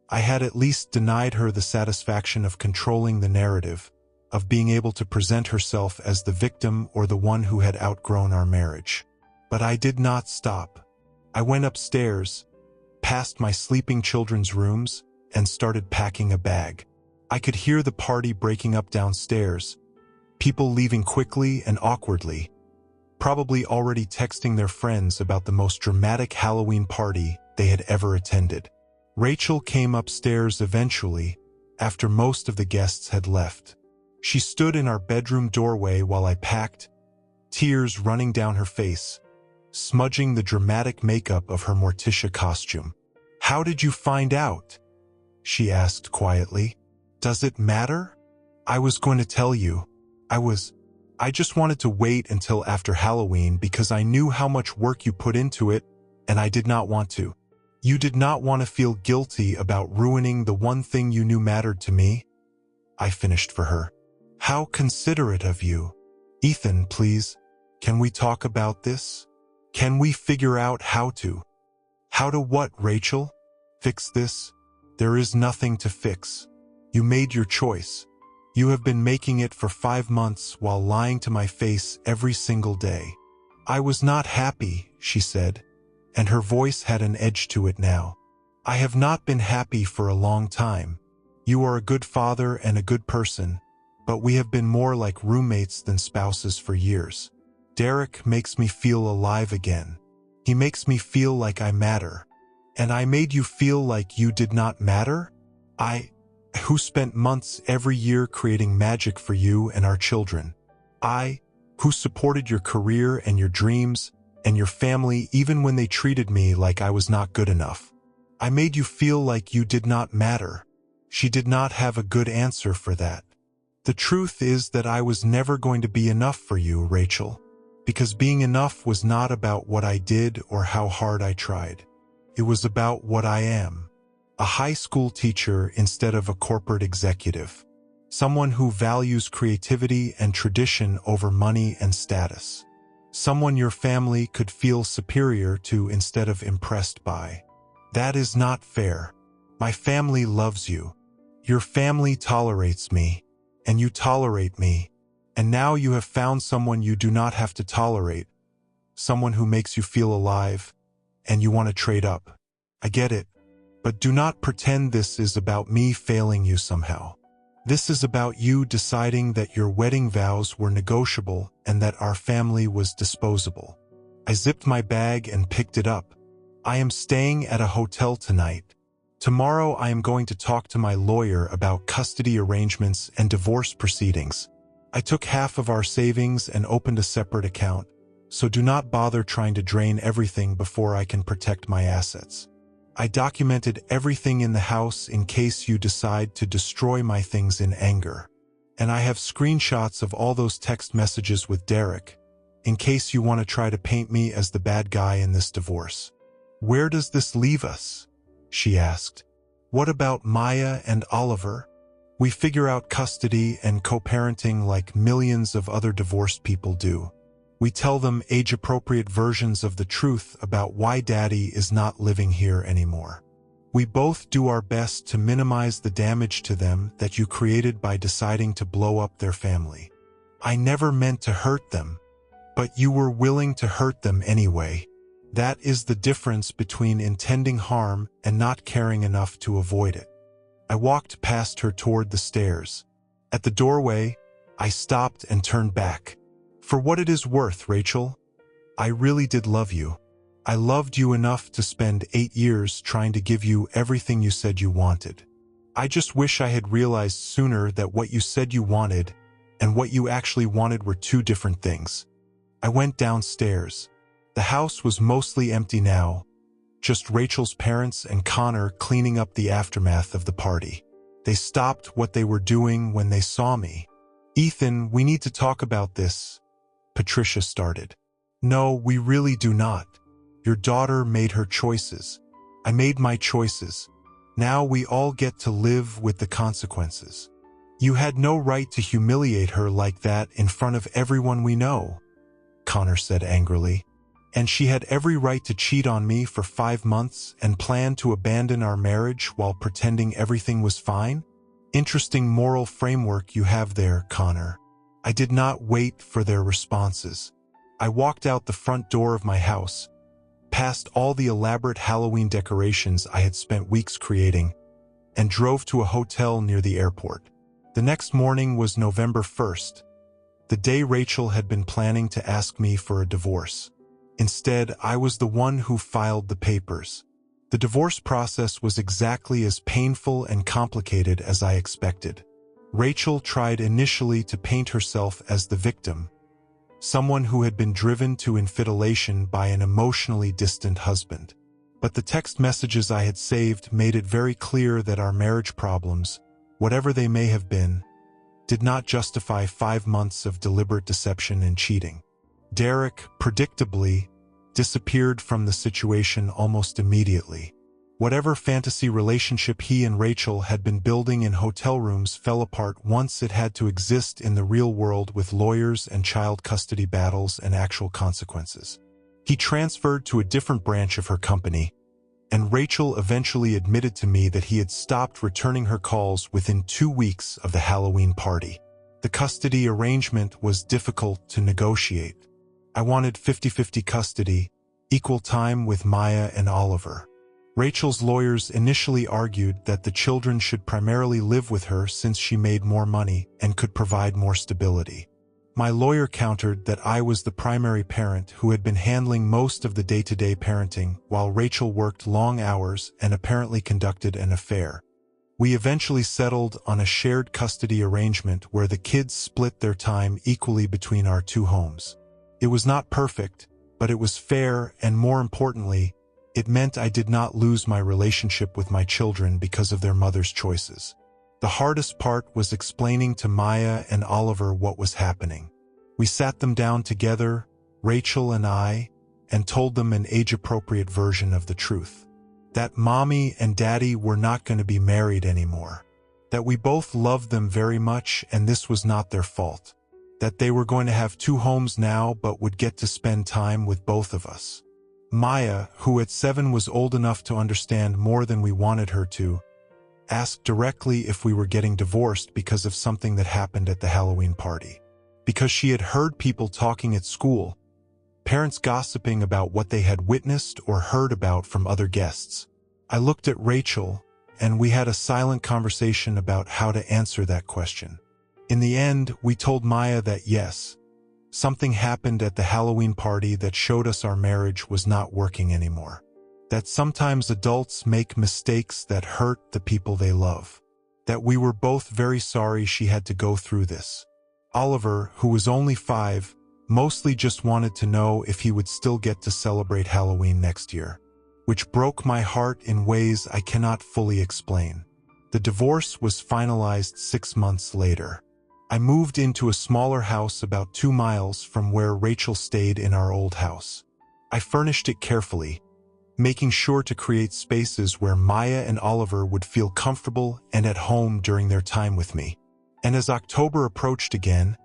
I had at least denied her the satisfaction of controlling the narrative, of being able to present herself as the victim or the one who had outgrown our marriage. But I did not stop. I went upstairs, past my sleeping children's rooms, and started packing a bag. I could hear the party breaking up downstairs, people leaving quickly and awkwardly, probably already texting their friends about the most dramatic Halloween party they had ever attended. Rachel came upstairs eventually, after most of the guests had left. She stood in our bedroom doorway while I packed, tears running down her face, smudging the dramatic makeup of her Morticia costume. "How did you find out?" she asked quietly. "Does it matter?" "I was going to tell you. I just wanted to wait until after Halloween because I knew how much work you put into it, and I did not want to. You did not want to feel guilty about ruining the one thing you knew mattered to me," I finished for her. "How considerate of you. Ethan, please, can we talk about this? Can we figure out how to?" "How to what, Rachel? Fix this? There is nothing to fix. You made your choice. You have been making it for 5 months while lying to my face every single day." "I was not happy," she said, and her voice had an edge to it now. "I have not been happy for a long time. You are a good father and a good person, but we have been more like roommates than spouses for years. Derek makes me feel alive again. He makes me feel like I matter. And I made you feel like you did not matter? Who spent months every year creating magic for you and our children. Who supported your career and your dreams and your family even when they treated me like I was not good enough. I made you feel like you did not matter." She did not have a good answer for that. "The truth is that I was never going to be enough for you, Rachel, because being enough was not about what I did or how hard I tried. It was about what I am. A high school teacher instead of a corporate executive. Someone who values creativity and tradition over money and status. Someone your family could feel superior to instead of impressed by. That is not fair. My family loves you. Your family tolerates me, and you tolerate me, and now you have found someone you do not have to tolerate, someone who makes you feel alive, and you want to trade up. I get it, but do not pretend this is about me failing you somehow. This is about you deciding that your wedding vows were negotiable and that our family was disposable." I zipped my bag and picked it up. "I am staying at a hotel tonight. Tomorrow I am going to talk to my lawyer about custody arrangements and divorce proceedings. I took half of our savings and opened a separate account, so do not bother trying to drain everything before I can protect my assets. I documented everything in the house in case you decide to destroy my things in anger. And I have screenshots of all those text messages with Derek, in case you want to try to paint me as the bad guy in this divorce. Where does this leave us? She asked. What about Maya and Oliver? We figure out custody and co-parenting like millions of other divorced people do. We tell them age-appropriate versions of the truth about why Daddy is not living here anymore. We both do our best to minimize the damage to them that you created by deciding to blow up their family. I never meant to hurt them, but you were willing to hurt them anyway. That is the difference between intending harm and not caring enough to avoid it. I walked past her toward the stairs. At the doorway, I stopped and turned back. For what it is worth, Rachel, I really did love you. I loved you enough to spend 8 years trying to give you everything you said you wanted. I just wish I had realized sooner that what you said you wanted and what you actually wanted were two different things. I went downstairs. The house was mostly empty now, just Rachel's parents and Connor cleaning up the aftermath of the party. They stopped what they were doing when they saw me. Ethan, we need to talk about this, Patricia started. No, we really do not. Your daughter made her choices. I made my choices. Now we all get to live with the consequences. You had no right to humiliate her like that in front of everyone we know, Connor said angrily. And she had every right to cheat on me for 5 months and plan to abandon our marriage while pretending everything was fine? Interesting moral framework you have there, Connor. I did not wait for their responses. I walked out the front door of my house, past all the elaborate Halloween decorations I had spent weeks creating, and drove to a hotel near the airport. The next morning was November 1st, the day Rachel had been planning to ask me for a divorce. Instead, I was the one who filed the papers. The divorce process was exactly as painful and complicated as I expected. Rachel tried initially to paint herself as the victim, someone who had been driven to infidelation by an emotionally distant husband. But the text messages I had saved made it very clear that our marriage problems, whatever they may have been, did not justify 5 months of deliberate deception and cheating. Derek, predictably, disappeared from the situation almost immediately. Whatever fantasy relationship he and Rachel had been building in hotel rooms fell apart once it had to exist in the real world with lawyers and child custody battles and actual consequences. He transferred to a different branch of her company, and Rachel eventually admitted to me that he had stopped returning her calls within 2 weeks of the Halloween party. The custody arrangement was difficult to negotiate. I wanted 50-50 custody, equal time with Maya and Oliver. Rachel's lawyers initially argued that the children should primarily live with her since she made more money and could provide more stability. My lawyer countered that I was the primary parent who had been handling most of the day-to-day parenting while Rachel worked long hours and apparently conducted an affair. We eventually settled on a shared custody arrangement where the kids split their time equally between our 2 homes. It was not perfect, but it was fair, and more importantly, it meant I did not lose my relationship with my children because of their mother's choices. The hardest part was explaining to Maya and Oliver what was happening. We sat them down together, Rachel and I, and told them an age-appropriate version of the truth. That Mommy and Daddy were not going to be married anymore. That we both loved them very much and this was not their fault. That they were going to have 2 homes now but would get to spend time with both of us. Maya, who at 7 was old enough to understand more than we wanted her to, asked directly if we were getting divorced because of something that happened at the Halloween party. Because she had heard people talking at school, parents gossiping about what they had witnessed or heard about from other guests. I looked at Rachel, and we had a silent conversation about how to answer that question. In the end, we told Maya that yes, something happened at the Halloween party that showed us our marriage was not working anymore. that sometimes adults make mistakes that hurt the people they love, that we were both very sorry she had to go through this. Oliver, who was only 5, mostly just wanted to know if he would still get to celebrate Halloween next year, which broke my heart in ways I cannot fully explain. The divorce was finalized 6 months later. I moved into a smaller house about 2 miles from where Rachel stayed in our old house. I furnished it carefully, making sure to create spaces where Maya and Oliver would feel comfortable and at home during their time with me. And as October approached again,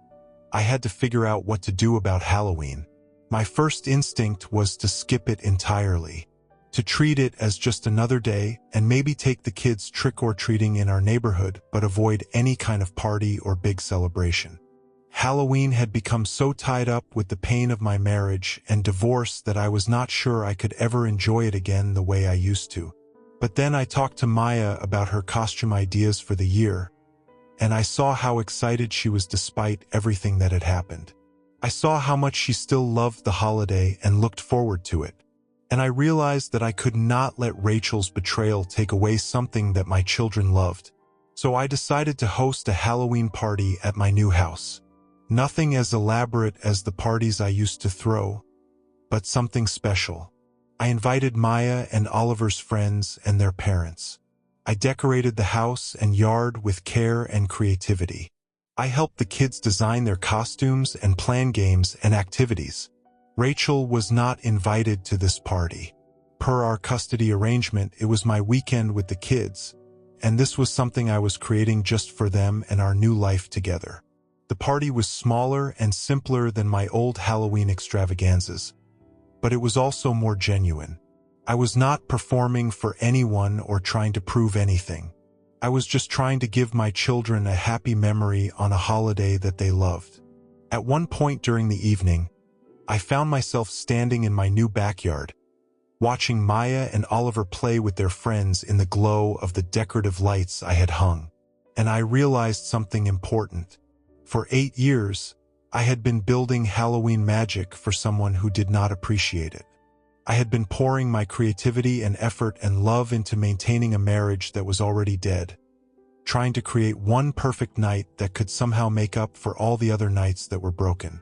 I had to figure out what to do about Halloween. My first instinct was to skip it entirely, to treat it as just another day and maybe take the kids trick-or-treating in our neighborhood but avoid any kind of party or big celebration. Halloween had become so tied up with the pain of my marriage and divorce that I was not sure I could ever enjoy it again the way I used to. But then I talked to Maya about her costume ideas for the year, and I saw how excited she was despite everything that had happened. I saw how much she still loved the holiday and looked forward to it. And I realized that I could not let Rachel's betrayal take away something that my children loved. So I decided to host a Halloween party at my new house. Nothing as elaborate as the parties I used to throw, but something special. I invited Maya and Oliver's friends and their parents. I decorated the house and yard with care and creativity. I helped the kids design their costumes and plan games and activities. Rachel was not invited to this party. Per our custody arrangement, it was my weekend with the kids, and this was something I was creating just for them and our new life together. The party was smaller and simpler than my old Halloween extravaganzas, but it was also more genuine. I was not performing for anyone or trying to prove anything. I was just trying to give my children a happy memory on a holiday that they loved. At one point during the evening, I found myself standing in my new backyard, watching Maya and Oliver play with their friends in the glow of the decorative lights I had hung. And I realized something important. For 8 years, I had been building Halloween magic for someone who did not appreciate it. I had been pouring my creativity and effort and love into maintaining a marriage that was already dead, trying to create one perfect night that could somehow make up for all the other nights that were broken.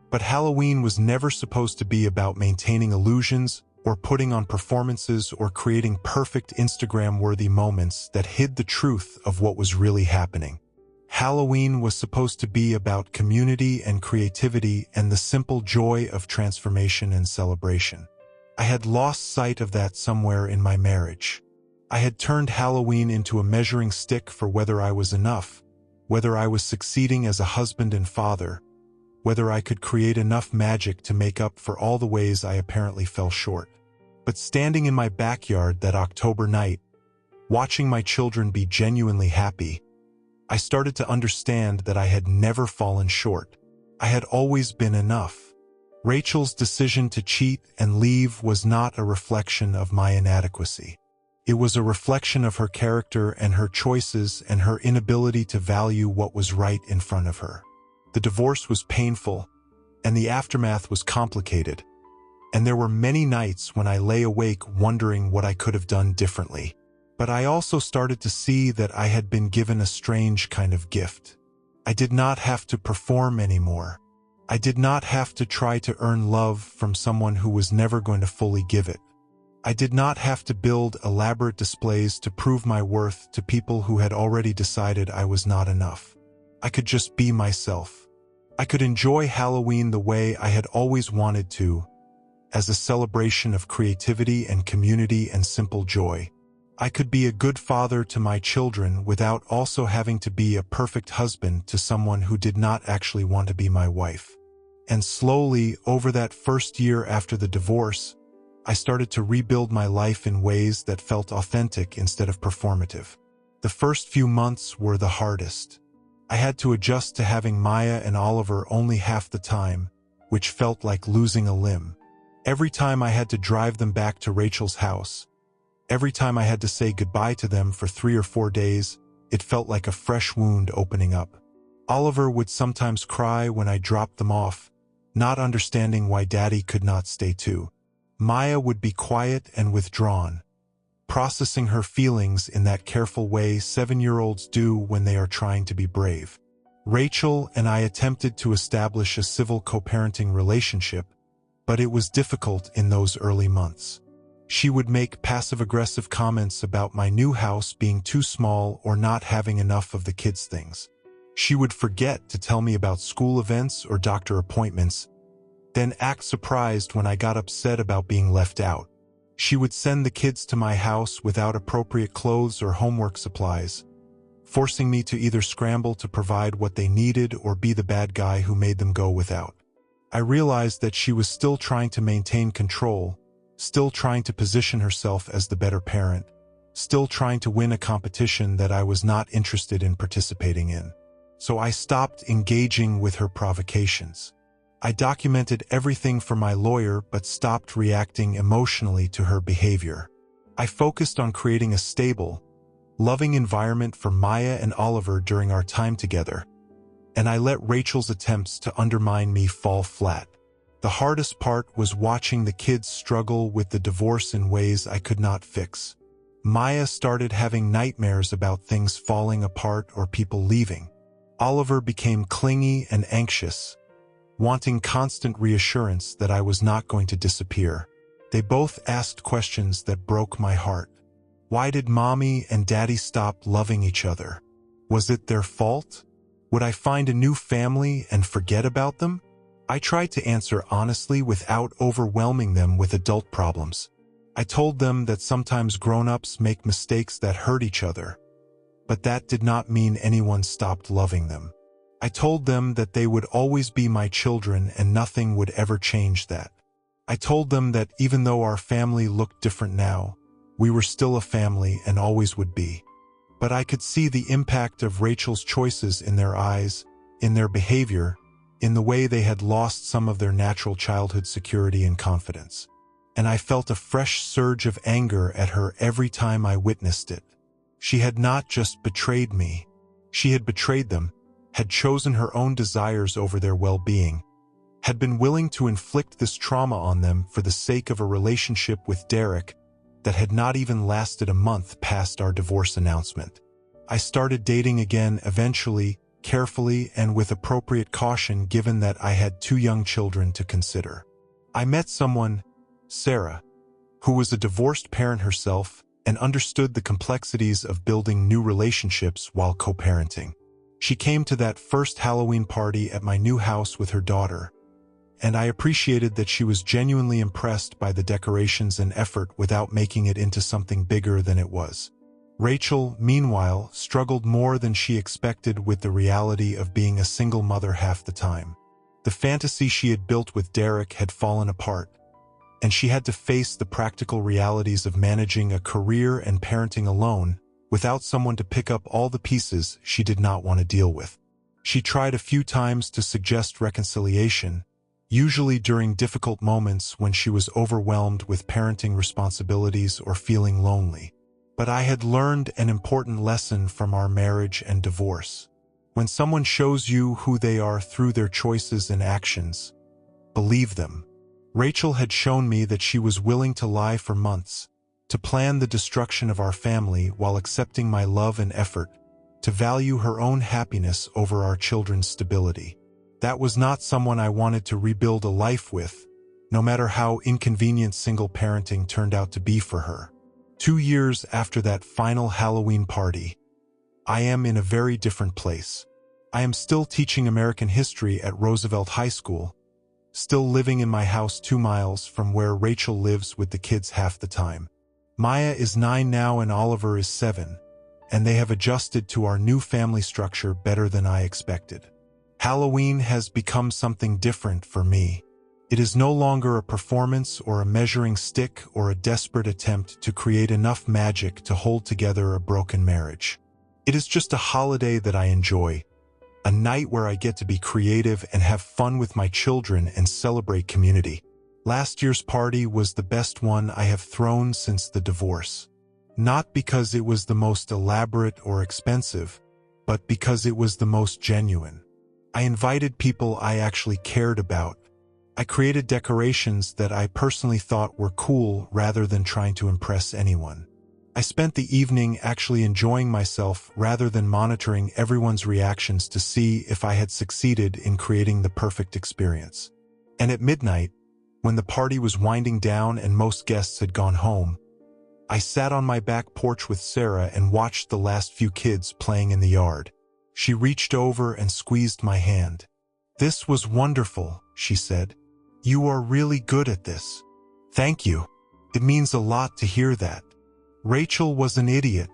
But Halloween was never supposed to be about maintaining illusions or putting on performances or creating perfect Instagram-worthy moments that hid the truth of what was really happening. Halloween was supposed to be about community and creativity and the simple joy of transformation and celebration. I had lost sight of that somewhere in my marriage. I had turned Halloween into a measuring stick for whether I was enough, whether I was succeeding as a husband and father, whether I could create enough magic to make up for all the ways I apparently fell short. But standing in my backyard that October night, watching my children be genuinely happy, I started to understand that I had never fallen short. I had always been enough. Rachel's decision to cheat and leave was not a reflection of my inadequacy. It was a reflection of her character and her choices and her inability to value what was right in front of her. The divorce was painful, and the aftermath was complicated, and there were many nights when I lay awake wondering what I could have done differently. But I also started to see that I had been given a strange kind of gift. I did not have to perform anymore. I did not have to try to earn love from someone who was never going to fully give it. I did not have to build elaborate displays to prove my worth to people who had already decided I was not enough. I could just be myself. I could enjoy Halloween the way I had always wanted to, as a celebration of creativity and community and simple joy. I could be a good father to my children without also having to be a perfect husband to someone who did not actually want to be my wife. And slowly, over that first year after the divorce, I started to rebuild my life in ways that felt authentic instead of performative. The first few months were the hardest. I had to adjust to having Maya and Oliver only half the time, which felt like losing a limb. Every time I had to drive them back to Rachel's house, every time I had to say goodbye to them for 3 or 4 days, it felt like a fresh wound opening up. Oliver would sometimes cry when I dropped them off, not understanding why Daddy could not stay too. Maya would be quiet and withdrawn, processing her feelings in that careful way 7-year-olds do when they are trying to be brave. Rachel and I attempted to establish a civil co-parenting relationship, but it was difficult in those early months. She would make passive-aggressive comments about my new house being too small or not having enough of the kids' things. She would forget to tell me about school events or doctor appointments, then act surprised when I got upset about being left out. She would send the kids to my house without appropriate clothes or homework supplies, forcing me to either scramble to provide what they needed or be the bad guy who made them go without. I realized that she was still trying to maintain control, still trying to position herself as the better parent, still trying to win a competition that I was not interested in participating in. So I stopped engaging with her provocations. I documented everything for my lawyer but stopped reacting emotionally to her behavior. I focused on creating a stable, loving environment for Maya and Oliver during our time together, and I let Rachel's attempts to undermine me fall flat. The hardest part was watching the kids struggle with the divorce in ways I could not fix. Maya started having nightmares about things falling apart or people leaving. Oliver became clingy and anxious, wanting constant reassurance that I was not going to disappear. They both asked questions that broke my heart. Why did Mommy and Daddy stop loving each other? Was it their fault? Would I find a new family and forget about them? I tried to answer honestly without overwhelming them with adult problems. I told them that sometimes grown-ups make mistakes that hurt each other, but that did not mean anyone stopped loving them. I told them that they would always be my children and nothing would ever change that. I told them that even though our family looked different now, we were still a family and always would be. But I could see the impact of Rachel's choices in their eyes, in their behavior, in the way they had lost some of their natural childhood security and confidence. And I felt a fresh surge of anger at her every time I witnessed it. She had not just betrayed me, she had betrayed them, had chosen her own desires over their well-being, had been willing to inflict this trauma on them for the sake of a relationship with Derek that had not even lasted a month past our divorce announcement. I started dating again eventually, carefully and with appropriate caution given that I had 2 young children to consider. I met someone, Sarah, who was a divorced parent herself and understood the complexities of building new relationships while co-parenting. She came to that first Halloween party at my new house with her daughter, and I appreciated that she was genuinely impressed by the decorations and effort without making it into something bigger than it was. Rachel, meanwhile, struggled more than she expected with the reality of being a single mother half the time. The fantasy she had built with Derek had fallen apart, and she had to face the practical realities of managing a career and parenting alone without someone to pick up all the pieces she did not want to deal with. She tried a few times to suggest reconciliation, usually during difficult moments when she was overwhelmed with parenting responsibilities or feeling lonely. But I had learned an important lesson from our marriage and divorce. When someone shows you who they are through their choices and actions, believe them. Rachel had shown me that she was willing to lie for months, to plan the destruction of our family while accepting my love and effort, to value her own happiness over our children's stability. That was not someone I wanted to rebuild a life with, no matter how inconvenient single parenting turned out to be for her. 2 years after that final Halloween party, I am in a very different place. I am still teaching American history at Roosevelt High School, still living in my house 2 miles from where Rachel lives with the kids half the time. Maya is 9 now and Oliver is 7, and they have adjusted to our new family structure better than I expected. Halloween has become something different for me. It is no longer a performance or a measuring stick or a desperate attempt to create enough magic to hold together a broken marriage. It is just a holiday that I enjoy, a night where I get to be creative and have fun with my children and celebrate community. Last year's party was the best one I have thrown since the divorce. Not because it was the most elaborate or expensive, but because it was the most genuine. I invited people I actually cared about. I created decorations that I personally thought were cool rather than trying to impress anyone. I spent the evening actually enjoying myself rather than monitoring everyone's reactions to see if I had succeeded in creating the perfect experience. And at midnight, when the party was winding down and most guests had gone home, I sat on my back porch with Sarah and watched the last few kids playing in the yard. She reached over and squeezed my hand. "This was wonderful," she said. "You are really good at this." "Thank you. It means a lot to hear that." "Rachel was an idiot,"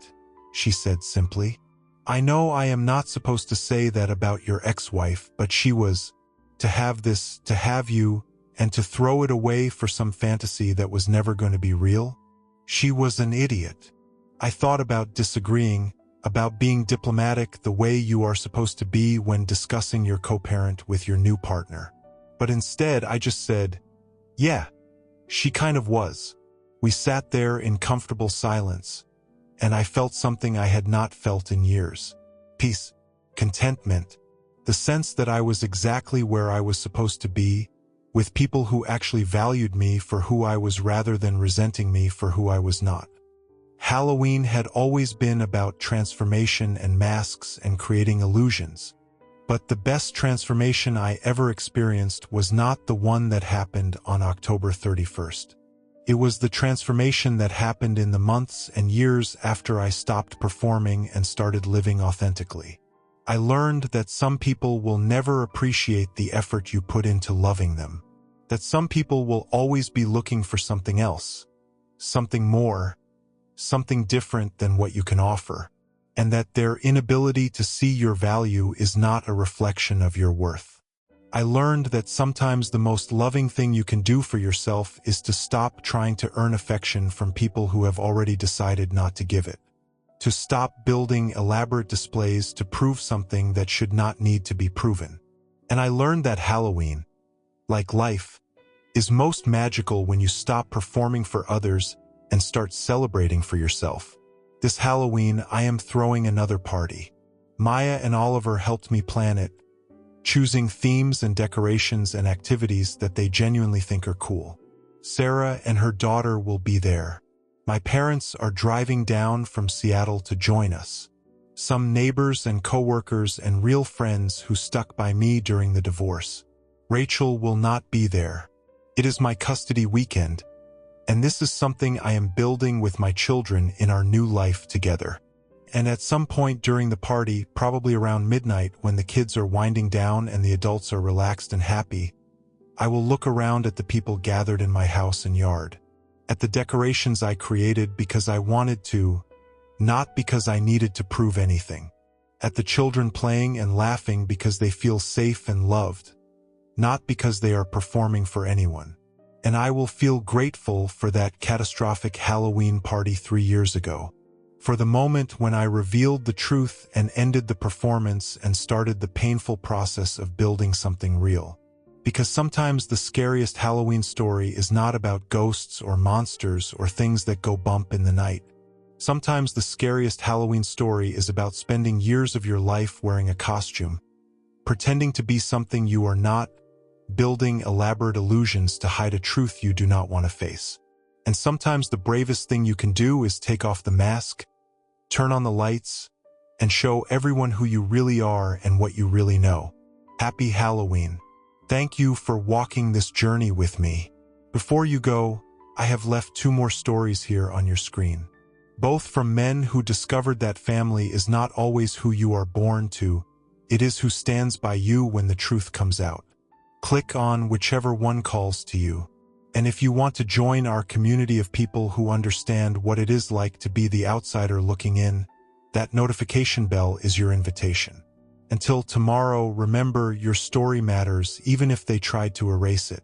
she said simply. "I know I am not supposed to say that about your ex-wife, but she was. To have this, to have you, and to throw it away for some fantasy that was never going to be real? She was an idiot." I thought about disagreeing, about being diplomatic the way you are supposed to be when discussing your co-parent with your new partner. But instead, I just said, "Yeah, she kind of was." We sat there in comfortable silence, and I felt something I had not felt in years. Peace, contentment, the sense that I was exactly where I was supposed to be, with people who actually valued me for who I was rather than resenting me for who I was not. Halloween had always been about transformation and masks and creating illusions. But the best transformation I ever experienced was not the one that happened on October 31st. It was the transformation that happened in the months and years after I stopped performing and started living authentically. I learned that some people will never appreciate the effort you put into loving them. That some people will always be looking for something else, something more, something different than what you can offer, and that their inability to see your value is not a reflection of your worth. I learned that sometimes the most loving thing you can do for yourself is to stop trying to earn affection from people who have already decided not to give it. To stop building elaborate displays to prove something that should not need to be proven. And I learned that Halloween, like life, is most magical when you stop performing for others and start celebrating for yourself. This Halloween, I am throwing another party. Maya and Oliver helped me plan it, choosing themes and decorations and activities that they genuinely think are cool. Sarah and her daughter will be there. My parents are driving down from Seattle to join us. Some neighbors and coworkers and real friends who stuck by me during the divorce. Rachel will not be there. It is my custody weekend, and this is something I am building with my children in our new life together. And at some point during the party, probably around midnight when the kids are winding down and the adults are relaxed and happy, I will look around at the people gathered in my house and yard. At the decorations I created because I wanted to, not because I needed to prove anything. At the children playing and laughing because they feel safe and loved, not because they are performing for anyone. And I will feel grateful for that catastrophic Halloween party 3 years ago. For the moment when I revealed the truth and ended the performance and started the painful process of building something real. Because sometimes the scariest Halloween story is not about ghosts or monsters or things that go bump in the night. Sometimes the scariest Halloween story is about spending years of your life wearing a costume, pretending to be something you are not, building elaborate illusions to hide a truth you do not want to face. And sometimes the bravest thing you can do is take off the mask, turn on the lights, and show everyone who you really are and what you really know. Happy Halloween. Thank you for walking this journey with me. Before you go, I have left 2 more stories here on your screen. Both from men who discovered that family is not always who you are born to, it is who stands by you when the truth comes out. Click on whichever one calls to you. And if you want to join our community of people who understand what it is like to be the outsider looking in, that notification bell is your invitation. Until tomorrow, remember your story matters even if they tried to erase it.